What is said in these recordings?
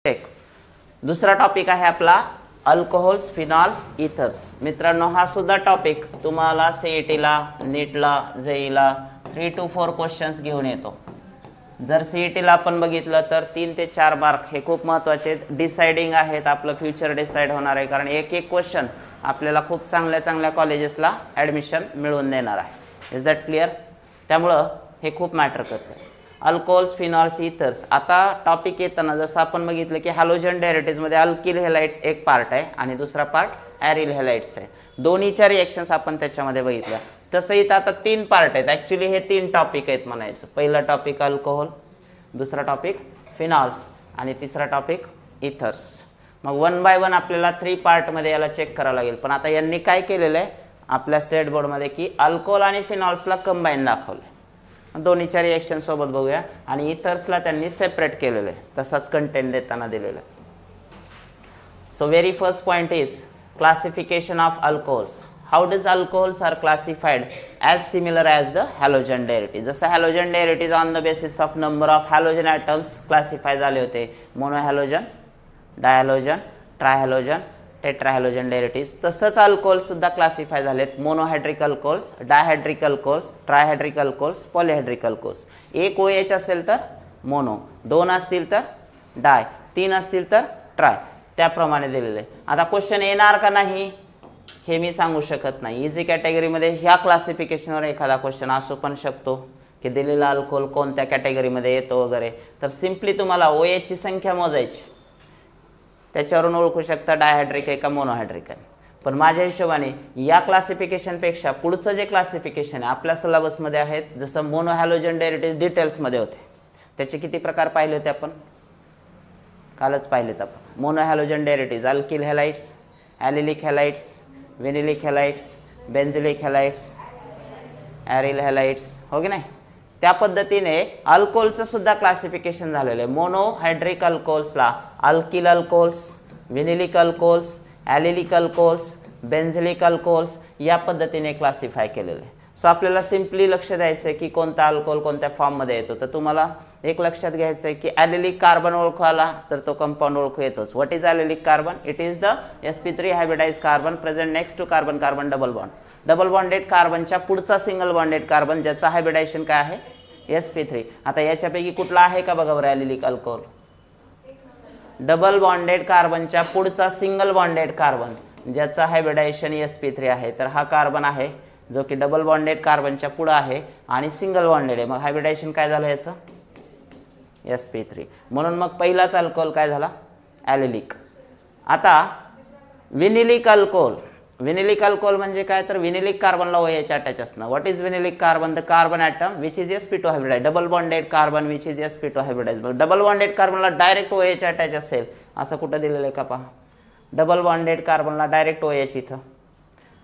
Check. दुसरा topic आहे आपला अल्कोहोल्स, फिनॉल्स, इथर्स। मित्रांनो हा सुद्धा टॉपिक तुम्हाला सीईटीला, नीटला, जेईला 3 to 4 क्वेश्चन्स घेऊन येतो। जर सीईटीला आपण बघितलं तर 3 ते 4 मार्क हे खूप महत्त्वाचे डिसाइडिंग आहेत, आपलं फ्युचर डिसाइड होणार आहे, कारण एक एक क्वेश्चन आपल्याला खूप चांगल्या चांगल्या कॉलेजेसला ॲडमिशन मिळवून देणार आहे। Is that clear? त्यामुळं हे खूप मॅटर करतं। Alcohols, phenols, ethers. आता टॉपिक येताना जसं आपण बघितलं की हॅलोजन डेरिव्हेटिव्हमध्ये अल्किल हॅलाइड्स एक पार्ट आहे आणि दुसरा पार्ट ॲरिल हॅलाइड्स आहे। दोन्हीच्या रिएक्शन्स आपण त्याच्यामध्ये बघितल्या। तसं इथं आता 3 पार्ट आहेत। ॲक्च्युली हे 3 टॉपिक आहेत म्हणायचं। पहिला टॉपिक अल्कोहोल, दुसरा टॉपिक फिनॉल्स आणि तिसरा टॉपिक इथर्स। मग 1 by 1 आपल्याला 3 पार्टमध्ये याला चेक करावं लागेल। पण आता यांनी काय केलेलं आहे आपल्या स्टेट बोर्डमध्ये की अल्कोहोल आणि फिनॉल्सला कंबाईन दाखवलं। दोन्हीच्या रिएक्शन सोबत बघूया आणि इथर्सला त्यांनी सेपरेट केलेलं आहे, तसाच कंटेंट देताना दिलेलं आहे। So very first point is classification of alcohols. How does alcohols are classified? As similar as the halogen derivative. जसं halogen derivative on the basis of number of halogen atoms classify झाले होते, monohalogen, dihalogen, trihalogen, tetrahalogen derivative, तसंच alcohols सुद्धा classify झालेत। Monohydric alcohols, dihydric alcohols, trihydric alcohols, polyhydric alcohols. एक OH असेल तर mono, 2 असतील तर डाय, 3 असतील तर ट्राय, त्याप्रमाणे दिलेले। आता क्वेश्चन येणार का नाही हे मी सांगू शकत नाही। इझी कॅटेगरीमध्ये ह्या क्लासिफिकेशनवर एखादा क्वेश्चन असू पण शकतो की दिलेला अल्कोहोल कोणत्या कॅटेगरीमध्ये येतो वगैरे, तर सिम्पली तुम्हाला OH ची संख्या मोजायची, त्याच्यावरून ओळखू शकता डायहायड्रिक आहे का मोनोहायड्रिक आहे। पण माझ्या हिशोबाने या क्लासिफिकेशनपेक्षा पुढचं जे क्लासिफिकेशन आहे आपल्या सिलेबसमध्ये आहेत, जसं मोनोहॅलोजन डेरिव्हेटिव्ह डिटेल्समध्ये होते, त्याचे किती प्रकार पाहिले होते आपण? कालच पाहिलेत आपण। मोनोहॅलोजन डेरिव्हेटिव्ह अल्किल हॅलाइड्स, ॲलिलिक हॅलाइड्स, विनिलिक हॅलाइड्स, बेन्झिलिक हॅलाइड्स, ॲरिल हॅलाइड्स, हो की नाही? त्या पद्धतीने अल्कोहोलचं सुद्धा क्लासिफिकेशन झालेलं आहे। मोनोहायड्रिक अल्कोहोल्सला alkyl alcohols, vinylic alcohols, allylic alcohols, benzylic alcohols या पद्धतीने क्लासिफाय केलेलं आहे। सो आपल्याला सिम्पली लक्ष द्यायचं आहे की कोणता अल्कोहोल कोणत्या फॉर्ममध्ये येतो। तर तुम्हाला एक लक्षात घ्यायचं आहे की ॲलिलिक कार्बन ओळखू आला तर तो कंपाऊंड ओळखू येतोच। What is allylic carbon? It is the sp3 hybridize carbon present next to carbon carbon double bond. Double bonded कार्बनच्या पुढचा सिंगल बॉन्डेड कार्बन ज्याचा हायब्रिडायझेशन काय आहे? sp3। आता याच्यापैकी कुठला आहे का बघा बरं ॲलिलिक अल्कोहोल? डबल बॉन्डेड कार्बनच्या पुढचा सिंगल बॉन्डेड कार्बन ज्याचा हायब्रिडायझेशन sp3 आहे, तर हा कार्बन आहे जो की डबल बॉन्डेड कार्बनच्या पुढे आहे आणि सिंगल बॉन्डेड आहे। मग हायब्रिडायझेशन काय झालं याचं? sp3। म्हणून मग पहिलाच अल्कोहोल काय झाला? ॲलिलिक। आता विनिलिक अल्कोहोल। विनिलिक अल्कोहोल म्हणजे काय? तर विनिलिक कार्बनला OH अटॅच असणं। What is vinylic carbon? The carbon atom which is sp2 hybridize, double bonded carbon which is sp2 hybridize. मग डबल बॉन्डेड कार्बनला डायरेक्ट OH अटॅच असेल असं कुठं दिलेलं आहे का पहा? डबल बॉन्डेड कार्बनला डायरेक्ट OH इथं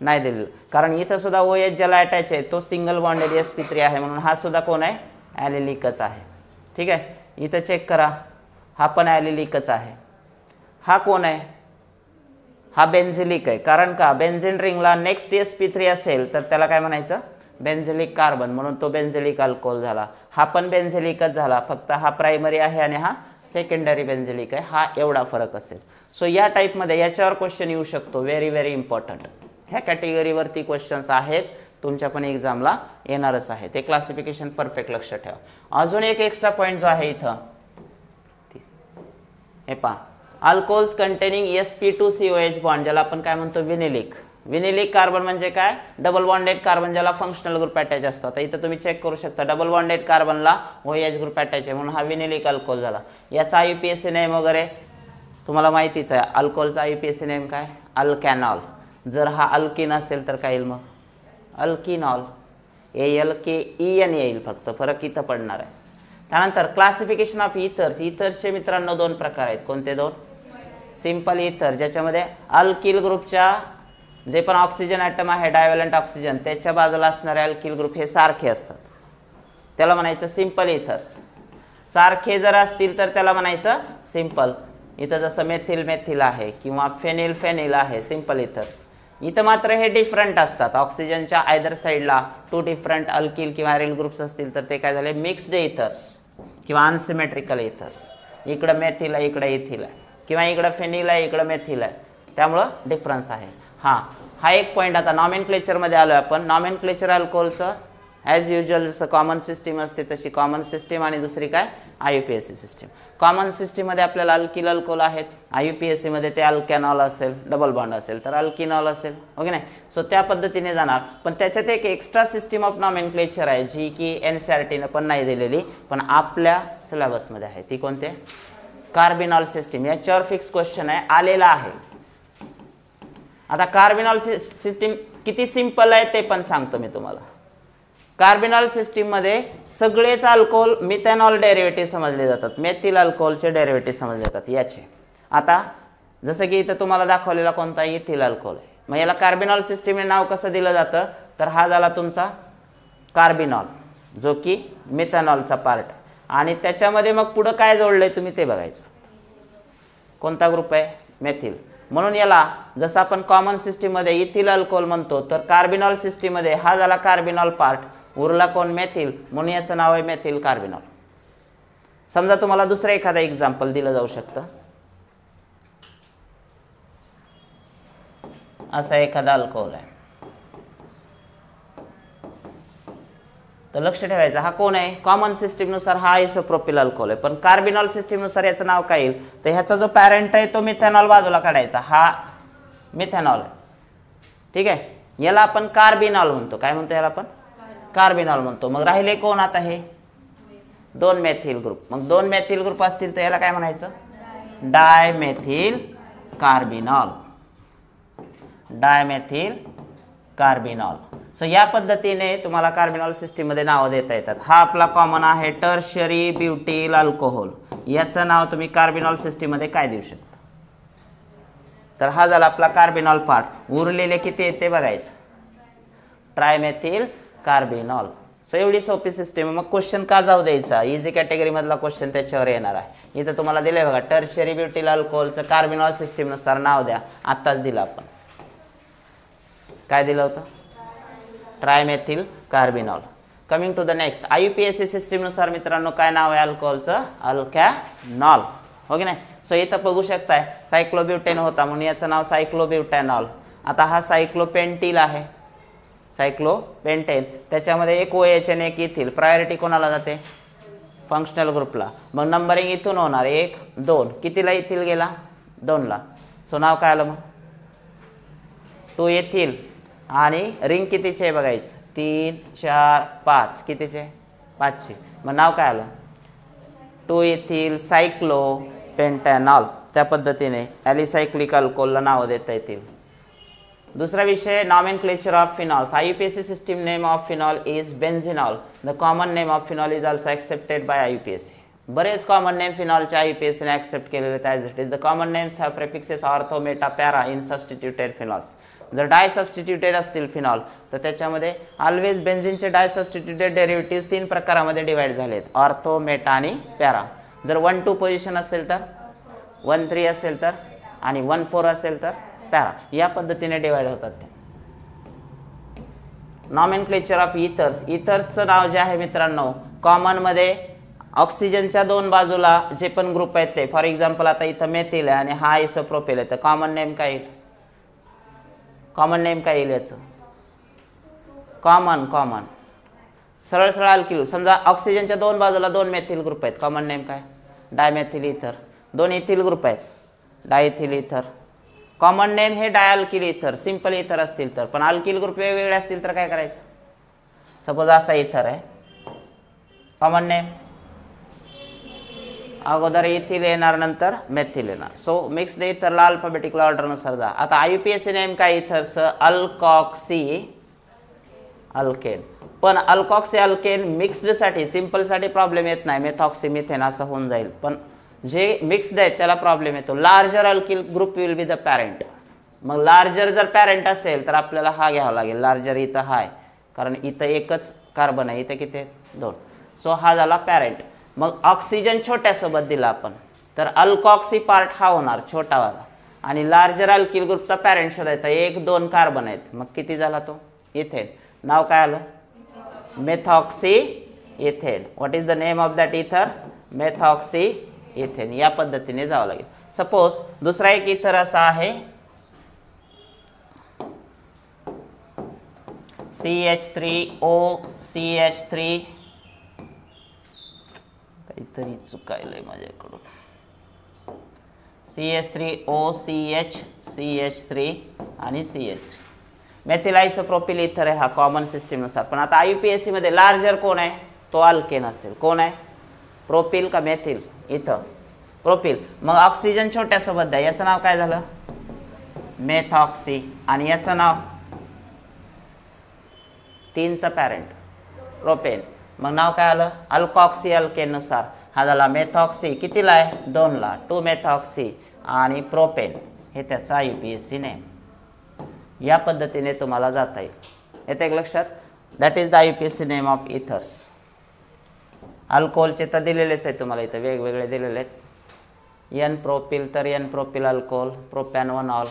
नाही दिलेलं, कारण इथं सुद्धा OH ज्याला अटॅच आहे तो सिंगल बॉन्डेड sp3 आहे, म्हणून हा सुद्धा कोण आहे? ॲलिलिकच आहे। ठीक आहे, इथं चेक करा, हा पण ॲलिलिकच आहे। हा कोण आहे? हा बेन्झिलिक आहे, कारण का बेन्झिन रिंगला नेक्स्ट sp3 असेल तर त्याला काय म्हणायचं? बेन्झिलिक कार्बन, म्हणून तो बेन्झिलिक अल्कोहोल झाला। हा पण बेन्झिलिकच झाला, फक्त हा प्रायमरी आहे आणि हा सेकंडरी बेन्झिलिक आहे, हा एवढा फरक असेल। सो या टाईपमध्ये याच्यावर क्वेश्चन येऊ शकतो, व्हेरी व्हेरी इम्पॉर्टंट। ह्या कॅटेगरीवरती क्वेश्चन्स आहेत, तुमच्या पण एक्झामला येणारच आहे, ते क्लासिफिकेशन परफेक्ट लक्ष ठेवा। अजून एक एक्स्ट्रा पॉईंट जो आहे इथं हे पहा, अल्कोहोल्स कंटेनिंग sp2COH बॉन्ड ज्याला आपण काय म्हणतो? विनिलिक। विनिलिक कार्बन म्हणजे काय? डबल बॉन्डेड कार्बन ज्याला फंक्शनल ग्रुप अटॅच असतो। आता इथं तुम्ही चेक करू शकता डबल बॉन्डेड कार्बनला OH ग्रुप अटॅच आहे, म्हणून हा विनिलिक अल्कोहोल झाला। याचा IUPAC नेम वगैरे तुम्हाला माहितीच आहे। अल्कोहोलचा IUPAC नेम काय? अल्कॅनॉल। जर हा अल्किन असेल तर काय येईल? मग अल्किनॉल, ALKEN येईल, फक्त फरक इथं पडणार आहे। त्यानंतर क्लासिफिकेशन ऑफ इथर्स। इथर्सचे मित्रांनो 2 प्रकार आहेत। कोणते 2? सिंपल इथर ज्याच्यामध्ये अल्किल ग्रुपच्या जे पण ऑक्सिजन ॲटम आहे डायव्हॅलंट ऑक्सिजन त्याच्या बाजूला असणारे अल्किल ग्रुप हे सारखे असतात, त्याला म्हणायचं सिंपल इथर्स। सारखे जर असतील तर त्याला म्हणायचं सिंपल। इथं जसं मेथिल मेथिल आहे किंवा फेनिल फेनिल आहे, सिंपल इथर्स। इथं मात्र हे डिफरंट असतात, ऑक्सिजनच्या आयदर साईडला 2 डिफरंट अल्किल किंवा ॲरिल ग्रुप्स असतील तर ते काय झाले? मिक्स्ड इथर्स किंवा अनसिमेट्रिकल इथर्स। इकडं मेथिल आहे, इकडं इथिल आहे, किंवा इकडं फेनिल आहे, इकडं मेथिल आहे, त्यामुळं डिफरन्स आहे. हा एक पॉईंट. आता नॉमेनक्लेचरमध्ये आलो आपण. नॉमेनक्लेचर अल्कोहोलचं ॲज युजल जसं कॉमन सिस्टीम असते तशी कॉमन सिस्टीम, आणि दुसरी काय IUPAC सिस्टीम. कॉमन सिस्टीममध्ये आपल्याला अल्किल अल्कोहोल आहेत, IUPAC मध्ये ते अल्कॅनॉल असेल, डबल बॉन्ड असेल तर अल्किनॉल असेल, ओके नाही. सो त्या पद्धतीने जाणार. पण त्याच्यात एक एक्स्ट्रा सिस्टीम ऑफ नॉमेनक्लेचर आहे जी की NCERTने पण नाही दिलेली, पण आपल्या सिलेबसमध्ये आहे. ती कोणते? Carbinol system. याच्यावर फिक्स क्वेश्चन आहे, आलेला आहे. आता कार्बिनॉल सिस्टीम किती सिंपल आहे ते पण सांगतो मी तुम्हाला. कार्बिनॉल सिस्टीम मध्ये सगळेच अल्कोहोल मिथेनॉल डेरिव्हेटिव्ह समजले जातात, मेथिल अल्कोहोलचे डेरिव्हेटिव्ह समजले जातात याचे. आता जसं की इथं तुम्हाला दाखवलेला कोणता इथिल अल्कोहोल आहे, मग याला कार्बिनॉल सिस्टीमने नाव कसं दिलं जातं, तर हा झाला तुमचा कार्बिनॉल जो की मिथेनॉलचा पार्ट, आणि त्याच्यामध्ये मग पुढं काय जोडलंय तुम्ही ते बघायचं. कोणता ग्रुप आहे? मेथिल. म्हणून याला जसं आपण कॉमन सिस्टीममध्ये इथिल अल्कोहोल म्हणतो, तर कार्बिनॉल सिस्टीममध्ये हा झाला कार्बिनॉल पार्ट, उरला कोण? मेथिल, म्हणून याचं नाव आहे मेथिल कार्बिनॉल. समजा तुम्हाला दुसरं एखादं एक्झाम्पल दिलं जाऊ शकतं. असा एखादा अल्कोहोल आहे, तर लक्ष ठेवायचं हा कोण आहे? कॉमन सिस्टीमनुसार हा आयसोप्रोपिल अल्कोहोल आहे, पण कार्बिनॉल सिस्टीमनुसार याचं नाव काय येईल? तर ह्याचा जो पॅरेंट आहे तो मिथेनॉल बाजूला काढायचा, हा मिथेनॉल आहे, ठीक आहे. याला आपण कार्बिनॉल म्हणतो. काय म्हणतो याला आपण? कार्बिनॉल म्हणतो. मग राहिले कोण आता? हे दोन मेथिल ग्रुप. मग दोन मेथिल ग्रुप असतील तर याला काय म्हणायचं? Dimethyl carbinol. Dimethyl carbinol. So या पद्धतीने तुम्हाला कार्बिनॉल सिस्टीम मध्ये नाव देता येतात. हा आपला कॉमन आहे टर्शियरी ब्युटिल अल्कोहोल. याचं नाव तुम्ही कार्बिनॉल सिस्टीम मध्ये काय देऊ शकता? तर हा झाला आपला कार्बिनॉल पार्ट. उरलेले किती आहेत ते बघायचं. ट्रायमेथिल कार्बिनॉल. सो एवढी सोपी सिस्टीम. मग क्वेश्चन का जाऊ द्यायचा? इझी कॅटेगरी मधला क्वेश्चन त्याच्यावर येणार आहे. इथं तुम्हाला दिलंय बघा, टर्शियरी ब्युटिल अल्कोहोलचं कार्बिनॉल सिस्टीम नुसार नाव द्या. आत्ताच दिलं आपण. काय दिलं होतं? Trimethyl carbinol. Coming to the next, IUPAC system नुसार मित्रांनो काय नाव आहे अल्कोहोलचं? अल्कॅनॉल, हो की नाही. सो इथं बघू शकताय सायक्लोब्युटेन होता म्हणून याचं नाव सायक्लोब्युटॅनॉल. आता हा सायक्लोपेंटिल आहे, सायक्लोपेंटेन. त्याच्यामध्ये एक OH आणि एक इथिल. प्रायोरिटी कोणाला जाते? फंक्शनल ग्रुपला. मग नंबरिंग इथून होणार 1 2. कितीला इथिल गेला? 2 ला. सो नाव काय आलं मग? 2 इथिल. आणि रिंग कितीचे आहे बघायचं? 3 4 5. कितीचे? 5चे. मग नाव काय आलं? 2 इथिल सायक्लोपेंटॅनॉल. त्या पद्धतीने ॲलिसायक्लिक अल्कोहोलला नाव देता येतील. दुसरा विषय nomenclature of phenols. IUPAC system name of phenol is benzenol. The common name of phenol is also accepted by IUPAC. बरेच कॉमन नेम फिनॉलच्या IUPAC ने ॲक्सेप्ट केलेले आहेत as it is. The common names have prefixes ortho, meta, para in substituted phenols. जर di substituted असतील phenol तर त्याच्यामध्ये always बेन्झिनचे डाय सबस्टिट्यूटेड डेरिव्हेटिव्ह 3 प्रकारामध्ये डिवाइड झाले आहेत, ऑर्थो, मेटा आणि पॅरा. जर 1 2 पोझिशन असेल तर, 1 3 असेल तर, आणि 1 4 असेल तर पॅरा. या पद्धतीने डिवाइड होतात ते. Nomenclature of ethers. इथर्सचं नाव जे आहे मित्रांनो, कॉमन मध्ये ऑक्सिजनच्या 2 बाजूला जे पण ग्रुप आहेत ते. फॉर एक्झाम्पल आता इथं मेथिल आहे आणि हा आयसोप्रोपिल आहे, तर कॉमन नेम काय येईल? कॉमन नेम काय येईल याचं? कॉमन सरळ सरळ अल्किल. समजा ऑक्सिजनच्या 2 बाजूला 2 मेथिल ग्रुप आहेत, कॉमन नेम काय? डायमेथिल इथर. 2 इथिल ग्रुप आहेत, डायइथिल इथर. कॉमन नेम हे डायअल्किल इथर, सिंपल इथर असतील तर. पण अल्किल ग्रुप वेगवेगळे असतील तर काय करायचं? सपोज असा इथर आहे, कॉमन नेम अगोदर इथिल येणार नंतर मेथिल येणार. सो मिक्स्ड इथरला अल्फाबेटिकल ऑर्डरनुसार जा. आता IUPAC नेम काय इथरचं? अल्कॉक्सी अल्केन. पण अल्कॉक्सी अल्केन मिक्स्डसाठी, सिंपलसाठी प्रॉब्लेम येत नाही, मेथॉक्सी मिथेन असं होऊन जाईल. पण जे मिक्स्ड आहेत त्याला प्रॉब्लेम येतो. Larger alkyl group will be the parent. मग लार्जर जर पॅरेंट असेल तर आपल्याला हा घ्यावा लागेल. लार्जर इथं हा आहे कारण इथं एकच कार्बन आहे, इथं किती आहेत? 2. सो हा झाला पॅरेंट. मग ऑक्सिजन छोट्यासोबत दिला आपण तर अल्कॉक्सी पार्ट हा होणार छोटावाला. आणि लार्जर अल्किल ग्रुपचा पॅरेंट शोधायचा. 1 2 कार्बन आहेत, मग किती झाला तो? इथेन. नाव काय आलं? Methoxy ethane. What is the name of that इथर? मेथॉक्सी इथेन या पद्धतीने जावं लागेल. सपोज दुसरा एक इथर असा आहे CH3OCH3 काहीतरी चुकायलंय माझ्याकडून CH3OCH आणि CH3 मेथिल आयसोप्रोपिल इथर आहे हा कॉमन सिस्टीमनुसार. पण आता IUPAC मध्ये लार्जर कोण आहे तो अल्केन असेल. कोण आहे प्रोपिल का मेथिल इथं प्रोपिल. मग ऑक्सिजन छोट्या सोबत द्या. याचं नाव काय झालं मेथॉक्सी आणि याचं नाव 3चा पॅरेंट प्रोपेन. मग नाव काय आलं अल्कॉक्सी अल्केन नुसार हा झाला मेथॉक्सी. कितीला आहे 2ला 2 मेथॉक्सी आणि प्रोपेन हे त्याचा IUPAC नेम. या पद्धतीने तुम्हाला जाता येईल. येते एक लक्षात. That is the IUPAC name of ethers. अल्कोहोलचे तर दिलेलेच आहे तुम्हाला इथं वेगवेगळे दिलेले आहेत. N प्रोपिल तर N propyl alcohol propanol.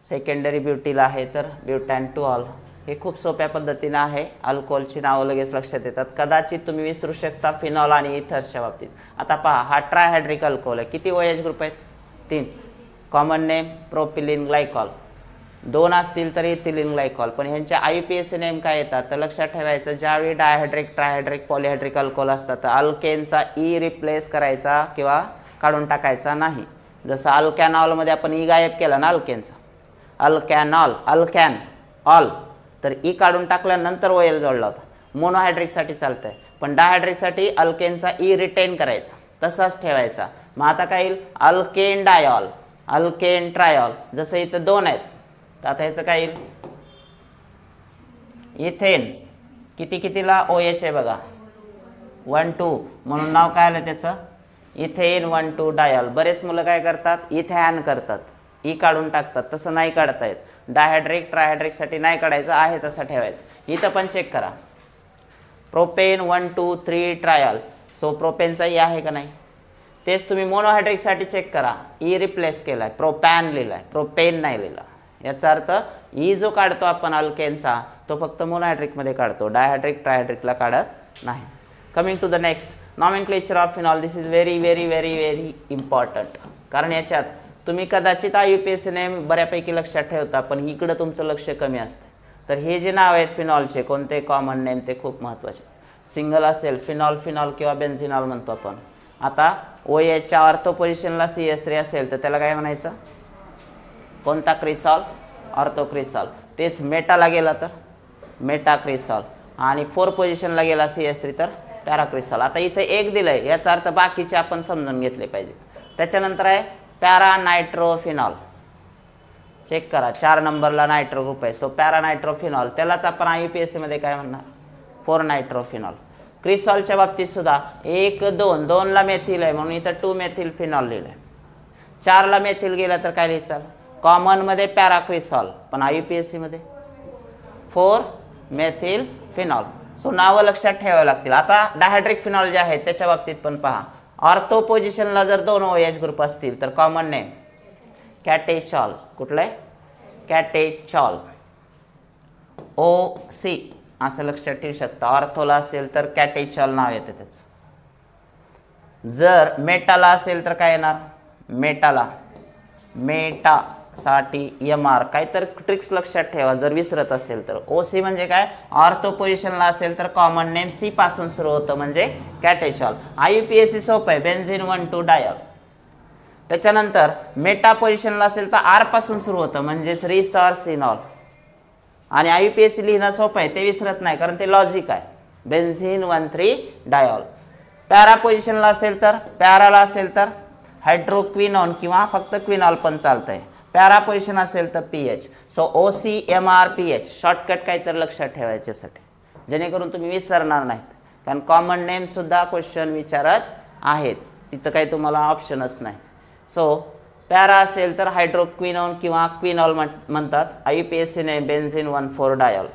Secondary butyl आहे तर ब्युटॅन टू ऑल. हे खूप सोप्या पद्धतीने आहे. अल्कोहोलची नावं लगेच लक्षात येतात. कदाचित तुम्ही विसरू शकता फिनॉल आणि इथर्सच्या बाबतीत. आता पहा हा ट्रायहायड्रिक अल्कोहोल आहे. किती OH ग्रुप आहेत 3. Common name propylene glycol. 2 असतील तर इथिलीन ग्लायकॉल. पण ह्यांच्या IUPAC नेम काय येतात तर लक्षात ठेवायचं ज्यावेळी डायहायड्रिक ट्रायहायड्रिक पॉलिहायड्रिक अल्कोहोल असतात तर अल्केनचा E रिप्लेस करायचा किंवा काढून टाकायचा नाही. जसं अल्कॅनॉलमध्ये आपण E गायब केला ना अल्केनचा अल्कॅनॉल अल्कॅन ऑल तर E काढून टाकल्यानंतर OL जोडला होता. मोनोहायड्रिकसाठी चालतंय पण डायहायड्रिकसाठी अल्केनचा E रिटेन करायचा तसाच ठेवायचा. मग आता काय येईल अल्केन डायॉल अल्केन ट्रायॉल. जसं इथं 2 आहेत तर आता ह्याचं काय येईल इथेन. कितीला OH आहे बघा 1 2 म्हणून नाव काय आलं त्याचं इथेन 1 2 डायॉल. बरेच मुलं काय करतात इथॅन करतात E काढून टाकतात. तसं नाही काढता येत. डायहायड्रिक ट्रायहायड्रिकसाठी नाही काढायचं आहे तसं ठेवायचं. इथं पण चेक करा प्रोपेन 1 2 3 ट्रायल. सो प्रोपेनचा E आहे का नाही. तेच तुम्ही मोनोहायड्रिकसाठी चेक करा E रिप्लेस केलाय प्रोपॅन लिहिलाय प्रोपेन नाही लिहिला. याचा अर्थ E जो काढतो आपण अल्केनचा तो फक्त मोनोहायड्रिकमध्ये काढतो डायहायड्रिक ट्रायहायड्रिकला काढत नाही. Coming to the next nomenclature of phenol. This is very very very very important. कारण याच्यात तुम्ही कदाचित IUPAC नेम बऱ्यापैकी लक्षात ठेवता पण इकडं तुमचं लक्ष कमी असतं. तर हे जे नाव आहेत फिनॉलचे कोणते कॉमन नेम ते खूप महत्त्वाचे. सिंगल असेल फिनॉल फिनॉल किंवा बेन्झिनॉल म्हणतो आपण. आता OHच्या ऑर्थो पोझिशनला CH3 असेल तर त्याला काय म्हणायचं कोणता क्रिसॉल ऑर्थो क्रिसॉल. तेच मेटाला गेला तर मेटा क्रिसॉल आणि 4 पोझिशनला गेला CH3 तर पॅराक्रिसॉल. आता इथे एक दिलंय याचा अर्थ बाकीचे आपण समजून घेतले पाहिजे. त्याच्यानंतर आहे पॅरानायट्रोफिनॉल. चेक करा 4 नंबरला नायट्रो ग्रुप आहे. सो पॅरानायट्रोफिनॉल त्यालाच आपण IUPAC मध्ये काय म्हणणार 4 नायट्रोफिनॉल. क्रिसॉलच्या बाबतीत सुद्धा 1 2 2ला मेथिल आहे म्हणून इथं 2 मेथिल फिनॉल लिहिलंय. 4ला मेथिल गेला तर काय लिहायचं कॉमन मध्ये पॅराक्रिसॉल पण IUPAC मध्ये 4 मेथिल फिनॉल. सो नावं लक्षात ठेवावं लागतील. आता डायहायड्रिक फिनॉल जे आहे त्याच्या बाबतीत पण पहा ऑर्थो पोझिशनला जर 2 OH ग्रुप असतील तर कॉमन नेम कॅटेचॉल. कुठलं आहे कॅटेचॉल OC असं लक्षात ठेवू शकता. ऑर्थोला असेल तर कॅटेचॉल नाव येते त्याचं. जर मेटाला असेल तर काय येणार मेटाला मेटा साठी MR. काहीतरी ट्रिक्स लक्षात ठेवा जर विसरत असेल तर. OC म्हणजे काय ऑर्थो पोझिशनला असेल तर कॉमन नेम C पासून सुरू होतं म्हणजे कॅटेचॉल. IUPAC सोपं आहे बेन्झीन 1 2 डायॉल. त्याच्यानंतर मेटा पोझिशनला असेल तर R पासून सुरू होतं म्हणजेच रिसॉर्सिनॉल. आणि IUPAC लिहिणं सोपं आहे ते विसरत नाही कारण ते लॉजिक आहे बेन्झीन 1 3 डायॉल. पॅरा पोझिशनला असेल तर पॅराला असेल तर हायड्रोक्विनॉन किंवा फक्त क्विनॉल पण चालतंय. पॅरा पोझिशन असेल तर PH. सो OCMRPH शॉर्टकट काहीतरी लक्षात ठेवायच्यासाठी जेणेकरून तुम्ही विसरणार नाहीत. कारण कॉमन नेम सुद्धा क्वेश्चन विचारत आहेत तिथं काही तुम्हाला ऑप्शनच नाही. सो पॅरा असेल तर हायड्रोक्विनॉन किंवा क्विनॉल म्हणतात. IUPAC name benzene 1 4 diol.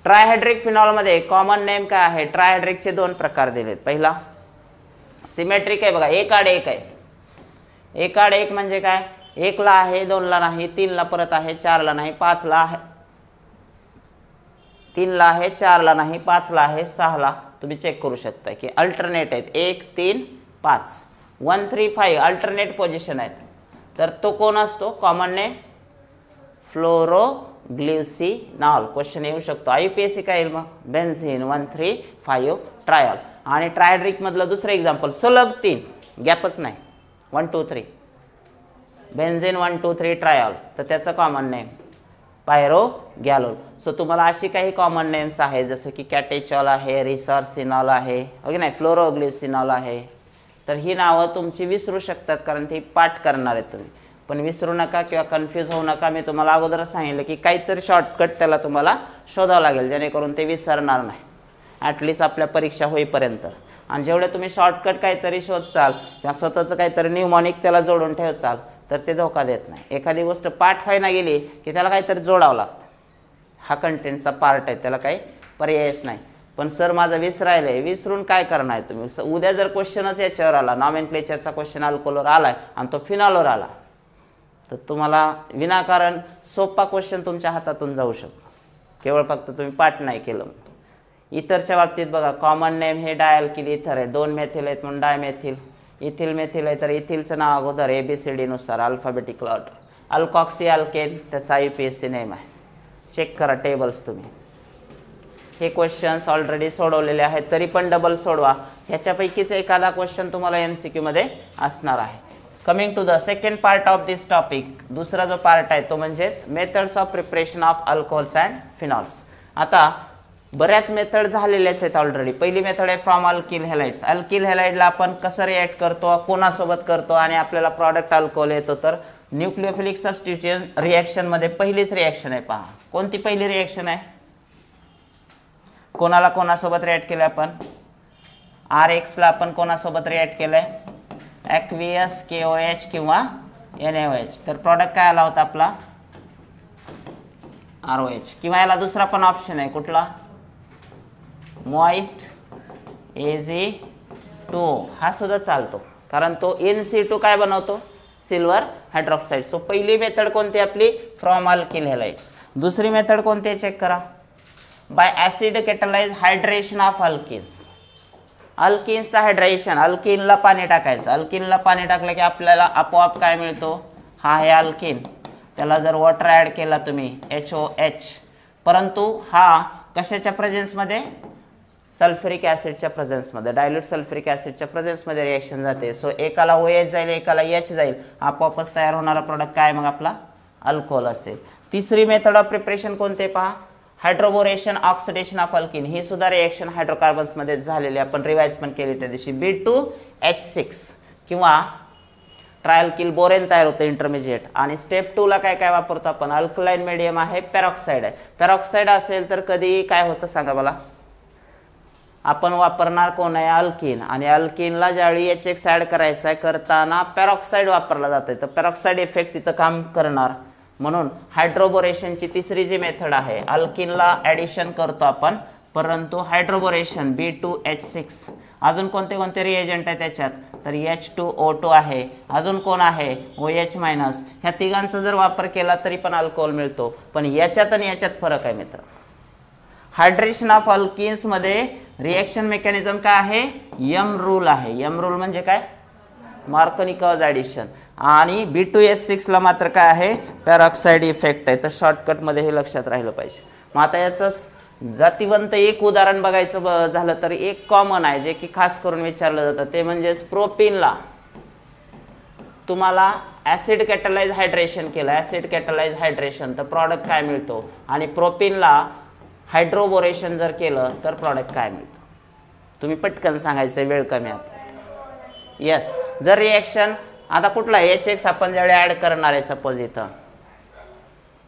Trihydric फिनॉलमध्ये कॉमन नेम काय आहे ट्रायहायड्रिकचे 2 प्रकार दिलेत. पहिला सिमेट्रिक आहे बघा 1 आड 1 आहे. 1 आड 1 म्हणजे काय 1ला आहे 2ला नाही 3ला परत आहे 4ला नाही 5ला आहे 3ला आहे 4ला नाही 5ला आहे 6ला. तुम्ही चेक करू शकता की अल्टरनेट आहेत 1 3 5. 1 3 5 अल्टरनेट पोझिशन आहेत, तर तो कोण असतो? Common name phloroglucinol. क्वेश्चन येऊ शकतो. IUPAC काय येईल मग? Benzene 1 3 5 trial. आणि ट्रायड्रिक मधलं दुसरं एक्झाम्पल सलग 3 गॅपच नाही 1 2 3 बेन्झीन 1 2 3 ट्रायल, तर त्याचं कॉमन नेम पायरोगॅलोल. सो तुम्हाला अशी काही कॉमन नेम्स आहेत जसं की कॅटेचॉल आहे, रिसॉर्सिनॉल आहे, ओके नाही, फ्लोरोग्लिसिनॉल आहे. तर ही नावं तुमची विसरू शकतात कारण ती पाठ करणार आहेत तुम्ही, पण विसरू नका किंवा कन्फ्यूज होऊ नका. मी तुम्हाला अगोदरच सांगितलं की काहीतरी शॉर्टकट त्याला तुम्हाला शोधावं लागेल जेणेकरून ते विसरणार नाही ॲटलिस्ट आपल्या परीक्षा होईपर्यंत. आणि जेवढे तुम्ही शॉर्टकट काहीतरी शोधचाल किंवा स्वतःचं काहीतरी न्यूमॉनिक त्याला जोडून ठेवचाल तर ते धोका देत नाही. एखादी गोष्ट पाठ व्हायला गेली की त्याला काहीतरी जोडावं लागतं. हा कंटेंटचा पार्ट आहे, त्याला काही पर्यायच नाही. पण सर माझं विसरायलं आहे, विसरून काय करणार आहे तुम्ही? उद्या जर क्वेश्चनच याच्यावर आला, नॉमेनक्लेचरचा क्वेश्चन अल्कोहोलवर आला आहे आणि तो फिनॉलवर आला, तर तुम्हाला विनाकारण सोपा क्वेश्चन तुमच्या हातातून जाऊ शकतो, केवळ फक्त तुम्ही पाठ नाही केलं. इथरच्या बाबतीत बघा, कॉमन नेम हे डायल्किल इथर आहे, 2 मेथिल आहेत म्हणून डायमेथिल. इथिल मेथिल आहे तर इथिलचं नाव अगोदर ABCD नुसार अल्फाबेटिकल ऑर्डर. अल्कॉक्सी अल्केन त्याचा IUPAC नेम आहे. चेक करा टेबल्स तुम्ही. हे क्वेश्चन्स ऑलरेडी सोडवलेले आहेत, तरी पण डबल सोडवा. ह्याच्यापैकीच एखादा क्वेश्चन तुम्हाला MCQ मध्ये असणार आहे. Coming to the second part of this topic. दुसरा जो पार्ट आहे तो म्हणजेच methods of preparation of alcohols and phenols. आता बऱ्याच मेथड झालेल्याच आहेत ऑलरेडी. पहिली मेथड आहे फ्रॉम अल्किल हॅलाइड्स. अल्किल हॅलाइडला आपण कसं रिॲक्ट करतो, कोणासोबत करतो आणि आपल्याला प्रॉडक्ट अल्कोहोल येतो. तर न्यूक्लिओफिलिक सबस्टिट्यूशन रिॲक्शनमध्ये पहिलीच रिॲक्शन आहे. पहा कोणती पहिली रिॲक्शन आहे, कोणाला कोणासोबत रिॲक्ट केलं आपण? RXला आपण कोणासोबत रिॲक्ट केलंय? ॲक्वियस KOH किंवा NaOH. तर प्रॉडक्ट काय आला होता आपला? ROH. किंवा याला दुसरा पण ऑप्शन आहे, कुठला? Moist Ag2. हा सुद्धा चालतो कारण तो NC2 काय बनवतो? Silver hydroxide. सो पहिली मेथड कोणती आपली? From alkyl halides. दुसरी मेथड कोणती आहे चेक करा. By acid catalyse hydration of alkenes. अल्किन्सचं हायड्रेशन, अल्किनला पाणी टाकायचं. अल्किनला पाणी टाकलं की आपल्याला आपोआप काय मिळतो? हा आहे अल्किन. त्याला जर वॉटर ॲड केला तुम्ही HOH, परंतु हा कशाच्या प्रेझेन्समध्ये? सल्फ्युरिक ॲसिडच्या प्रेझेन्समध्ये, डायल्यूट सल्फ्युरिक ॲसिडच्या प्रेझेन्समध्ये रिॲक्शन जाते. सो एकाला OH जाईल, एकाला H जाईल, आपोआपच तयार होणारा प्रोडक्ट काय मग आपला? अल्कोहोल असेल. तिसरी मेथड ऑफ प्रिपरेशन कोणते पहा? Hydroboration oxidation of alkene. ही सुद्धा रिॲक्शन हायड्रोकार्बन्समध्ये झालेली, आपण रिवाइज पण केली त्या दिवशी. B2H6 किंवा ट्रायल्किल बोरेन तयार होतं इंटरमिजिएट. आणि स्टेप 2 ला काय काय वापरतो आपण? अल्कलाइन मीडियम आहे, पेरॉक्साईड आहे. पेरॉक्साईड असेल तर कधी काय होतं सांगा मला? आपण वापरणार कोण आहे? अल्किन. आणि अल्किनला ज्यावेळी H6 ॲड करायचा आहे करताना पेरॉक्साईड वापरला जातोय, तर पेरॉक्साईड इफेक्ट तिथं काम करणार. म्हणून हायड्रोबोरेशनची तिसरी जी मेथड आहे, अल्किनला ॲडिशन करतो आपण, परंतु हायड्रोबोरेशन B2H6. अजून कोणते कोणते रिएजंट आहे त्याच्यात? तर H2O2 आहे. अजून कोण आहे? OH-. ह्या तिघांचा जर वापर केला तरी पण अल्कोहोल मिळतो. पण याच्यात आणि याच्यात फरक आहे मित्र. हायड्रेशन ऑफ अल्किन्स मध्ये रिॲक्शन मेकॅनिझम काय आहे? M रूल आहे. M रूल म्हणजे काय? मार्कोनिकॉज ॲडिशन. आणि B2H6 ला मात्र काय आहे? पेरॉक्साईड इफेक्ट आहे. तर शॉर्टकटमध्ये हे लक्षात राहिलं पाहिजे. मग आता याचं जातिवंत एक उदाहरण बघायचं झालं तर एक कॉमन आहे जे की खास करून विचारलं जातं, ते म्हणजेच प्रोपीनला तुम्हाला ॲसिड कॅटलाइज हायड्रेशन केलं, ॲसिड कॅटलाइज हायड्रेशन, तर प्रॉडक्ट काय मिळतो? आणि प्रोपीनला हायड्रोबोरेशन जर केलं तर प्रॉडक्ट काय मिळतं? तुम्ही पटकन सांगायचं, वेळ कमी आहे. यस, जर रिॲक्शन आता कुठला H6 आपण ज्यावेळी ॲड करणार आहे सपोज इथं,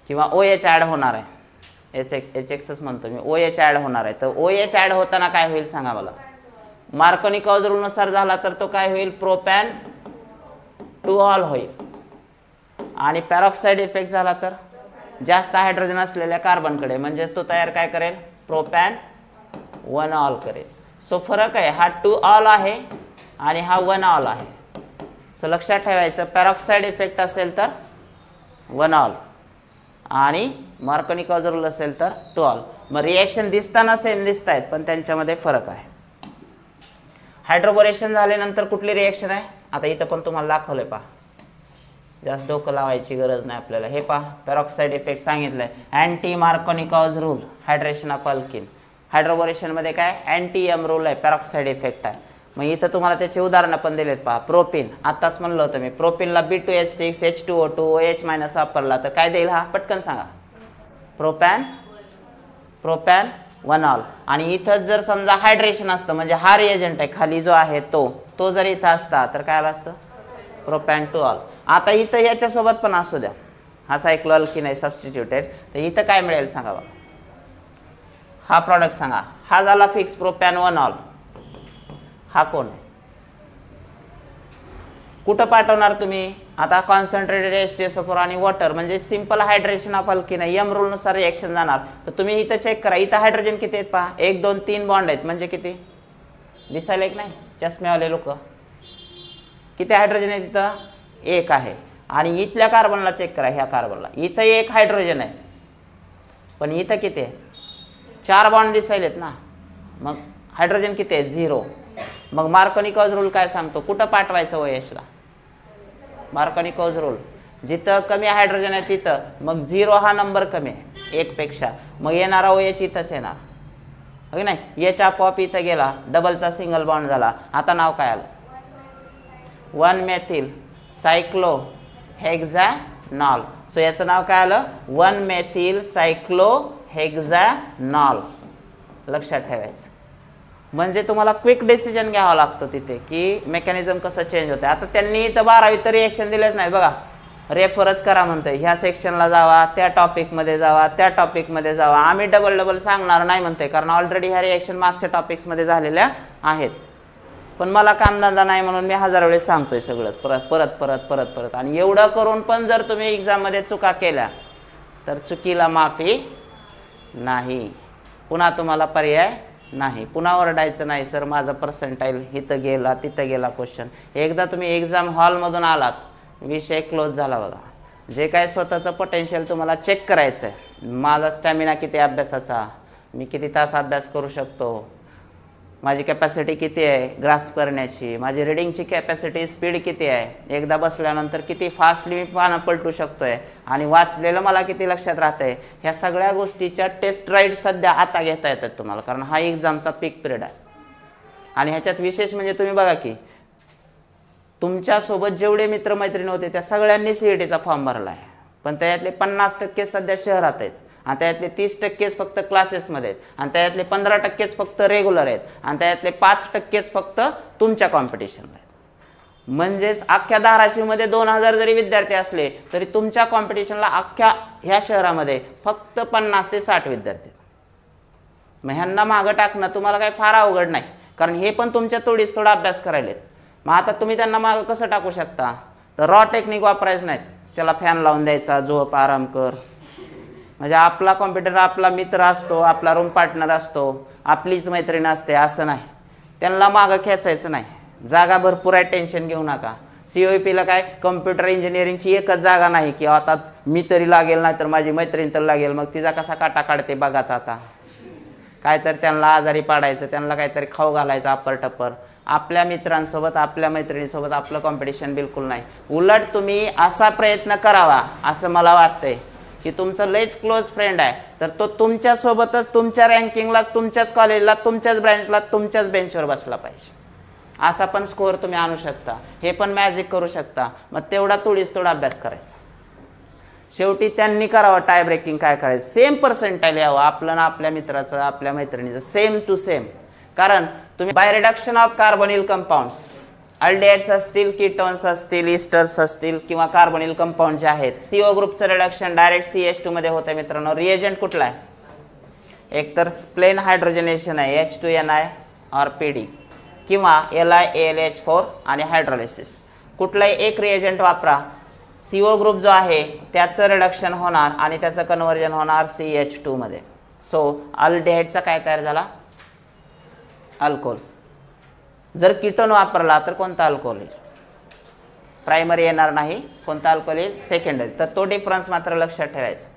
किंवा OH ॲड होणार आहे, H6च म्हणतो मी, OH ॲड होणार आहे, तर OH ॲड होताना काय होईल सांगा मला? मार्कोनिकॉज रूलनुसार झाला तर तो काय होईल? प्रोपॅन टू ऑल होईल. आणि पेरॉक्साईड इफेक्ट झाला तर जास्त हायड्रोजन असलेल्या कार्बनकडे, म्हणजे तो तयार काय करेल? प्रोपॅन 1 ऑल करेल. सो फरक आहे, हा 2 ऑल आहे आणि हा 1 ऑल आहे. सो लक्षात ठेवायचं, पेरॉक्साईड इफेक्ट असेल तर 1 ऑल आणि मार्कोनिकॉज रूल असेल तर 2 ऑल. मग रिॲक्शन दिसताना सेम दिसत आहेत पण त्यांच्यामध्ये फरक आहे. हायड्रोबोरेशन झाल्यानंतर कुठली रिॲक्शन आहे? आता इथं पण तुम्हाला दाखवलंय पहा, जास्त डोकं लावायची गरज नाही आपल्याला. हे पहा पेरॉक्साईड इफेक्ट सांगितलंय, anti Markovnikov rule, hydration of alkene. हायड्रोबोरेशनमध्ये काय अँटी एम रूल आहे, पेरॉक्साईड इफेक्ट आहे. मग इथं तुम्हाला त्याचे उदाहरणं पण दिलेत पहा. प्रोपिन, आताच म्हणलं होतं मी, प्रोपिनला B2H6 H2O2 OH- वापरला तर काय देईल हा, पटकन सांगा. प्रोपॅन 1ऑल. आणि इथं जर समजा हायड्रेशन असतं म्हणजे हा रिएजंट आहे खाली जो आहे तो जर इथं असता तर काय आलं असतं, प्रोपॅन 2ऑल. आता इथं याच्यासोबत पण असू द्या, हा सायक्लोअल्किन आहे सबस्टिट्यूटेड, तर इथं काय मिळेल सांगा बघा. हा प्रॉडक्ट सांगा. हा झाला फिक्स प्रोपॅन 1ऑल. हा कोण आहे, कुठं पाठवणार तुम्ही आता, कॉन्सन्ट्रेटेड H2SO4 आणि वॉटर म्हणजे सिंपल हायड्रेशन ऑफ अल्किन आहे, एम रूल नुसार रिएक्शन जाणार. तर तुम्ही इथं चेक करा, इथं हायड्रोजन किती आहेत पहा, 1 2 3 बॉन्ड आहेत म्हणजे किती दिसायला एक नाही, चष्मेवाले लोक, किती हायड्रोजन आहे तिथं, 1 आहे. आणि इथल्या कार्बनला चेक करा, ह्या कार्बनला इथं 1 हायड्रोजन आहे पण इथं किती आहे, 4 बॉन्ड दिसायलेत ना, मग हायड्रोजन किती आहे, 0. मग मार्कोनिकॉज रूल काय सांगतो, कुठं पाठवायचं OHला, मार्कोनिकॉज रूल जिथं कमी हायड्रोजन आहे तिथं, मग 0 हा नंबर कमी आहे 1 पेक्षा, मग येणारा OH इथंच येणार, हो नाही. H आपोआप इथं गेला, डबलचा सिंगल बॉन्ड झाला. आता नाव काय आलं, 1-मेथिल सायक्लोहेक्झॅनॉल. सो याचं नाव काय आलं, 1-मेथिल सायक्लोहेक्झॅनॉल. लक्षात ठेवायचं. म्हणजे तुम्हाला क्विक डिसिजन घ्यावा लागतो तिथे की मेकॅनिझम कसं चेंज होतं. आता त्यांनी इथं 12वी तर रिएक्शन दिलेच नाही बघा, रेफरच करा म्हणतोय, ह्या सेक्शनला जावा, त्या टॉपिकमध्ये जावा, त्या टॉपिकमध्ये जावा. आम्ही डबल सांगणार नाही म्हणतोय, कारण ऑलरेडी ह्या रिएक्शन मागच्या टॉपिक्समध्ये झालेल्या आहेत. पण मला कामधंदा नाही म्हणून मी 1000 वेळेस सांगतोय सगळंच परत. आणि एवढं करून पण जर तुम्ही एक्झाममध्ये चुका केल्या तर चुकीला माफी नाही, पुन्हा तुम्हाला पर्याय नाही, पुन्हा ओरडायचं नाही सर माझा पर्सेंटाईल इथं गेला तिथं गेला क्वेश्चन. एकदा तुम्ही एक्झाम हॉलमधून आलात, विषय क्लोज झाला बघा. जे काय स्वतःचं पोटेन्शियल तुम्हाला चेक करायचं आहे, माझा स्टॅमिना किती अभ्यासाचा, मी किती तास अभ्यास करू शकतो, माझी कॅपॅसिटी किती आहे ग्रास्प करण्याची, माझी रिडिंगची कॅपॅसिटी स्पीड किती आहे, एकदा बसल्यानंतर किती फास्टली मी पानं पलटू शकतोय, आणि वाचलेलं मला किती लक्षात राहतंय, ह्या सगळ्या गोष्टीच्या टेस्ट राईड सध्या आता घेता येतात तुम्हाला, कारण हा एक्झामचा पीक पिरियड आहे. आणि ह्याच्यात विशेष म्हणजे तुम्ही बघा की तुमच्यासोबत जेवढे मित्रमैत्रिणी होते त्या सगळ्यांनी CETचा फॉर्म भरला आहे, पण त्यातले 50% सध्या शहरात आहेत, आणि त्यातले 30% फक्त क्लासेसमध्ये आहेत, आणि त्यातले 15% फक्त रेग्युलर आहेत, आणि त्यातले 5% फक्त तुमच्या कॉम्पिटिशनला आहेत. म्हणजेच अख्ख्या धाराशिवमध्ये 2000 जरी विद्यार्थी असले तरी तुमच्या कॉम्पिटिशनला अख्ख्या ह्या शहरामध्ये फक्त 50 ते 60 विद्यार्थी. मग ह्यांना मागं टाकणं तुम्हाला काही फार अवघड नाही, कारण हे पण तुमच्या तोडीस थोडा अभ्यास करायलेत. मग आता तुम्ही त्यांना मागं कसं टाकू शकता, तर रॉ टेक्निक वापरायचं नाहीत, त्याला फॅन लावून द्यायचा, झोप आराम कर. म्हणजे आपला कॉम्प्युटर आपला मित्र असतो, आपला रूम पार्टनर असतो, आपलीच मैत्रीण असते असं नाही, त्यांना मागं खेचायचं नाही. जागा भरपूर आहे, टेन्शन घेऊ नका. COEPला काय कम्प्युटर इंजिनिअरिंगची एकच जागा नाही की आता मी तरी लागेल नाही तर माझी मैत्रीण तर लागेल, मग तिचा कसा काटा काढते बघाचा. आता काय तर त्यांना आजारी पाडायचं, त्यांना काहीतरी खाऊ घालायचं अप्पर टप्पर. आपल्या मित्रांसोबत आपल्या मैत्रिणीसोबत आपलं कॉम्पिटिशन बिलकुल नाही. उलट तुम्ही असा प्रयत्न करावा असं मला वाटतंय की तुमचं लयच क्लोज फ्रेंड आहे तर तो तुमच्यासोबतच तुमच्या रँकिंगला, तुमच्याच कॉलेजला, तुमच्याच ब्रँचला, तुमच्याच बेंचवर बसला पाहिजे. असा पण स्कोअर तुम्ही आणू शकता, हे पण मॅजिक करू शकता. मग तेवढा थोडा अभ्यास करायचा. शेवटी त्यांनी करावं टाय ब्रेकिंग, काय करायचं, सेम पर्सेंटाईल यावं आपलं ना आपल्या मित्राचं, आपल्या मैत्रिणीचं, सेम टू सेम. कारण तुम्ही by reduction of carbonyl compounds, aldehydes असतील, कीटोन्स असतील, इस्टर्स असतील किंवा कार्बोनिल कंपाऊंड जे आहेत, CO ग्रुपचं रिडक्शन डायरेक्ट CH2 मध्ये होतं मित्रांनो. रिएजंट कुठला आहे, एकतर प्लेन हायड्रोजनेशन आहे H2NI और PD, किंवा LiAlH4 आणि हायड्रोलिसिस. कुठलाही एक रिएजंट वापरा, CO ग्रुप जो आहे त्याचं रिडक्शन होणार आणि त्याचं कन्व्हर्जन होणार CH2 मध्ये. सो अल्डेहाइडचा काय तयार झाला, अल्कोहोल. जर कीटोन वापरला तर कोणता अल्कोहोल येईल, प्रायमरी येणार नाही, कोणता अल्कोहोल येईल, सेकंडरी. तर तो डिफरन्स मात्र लक्षात ठेवायचा.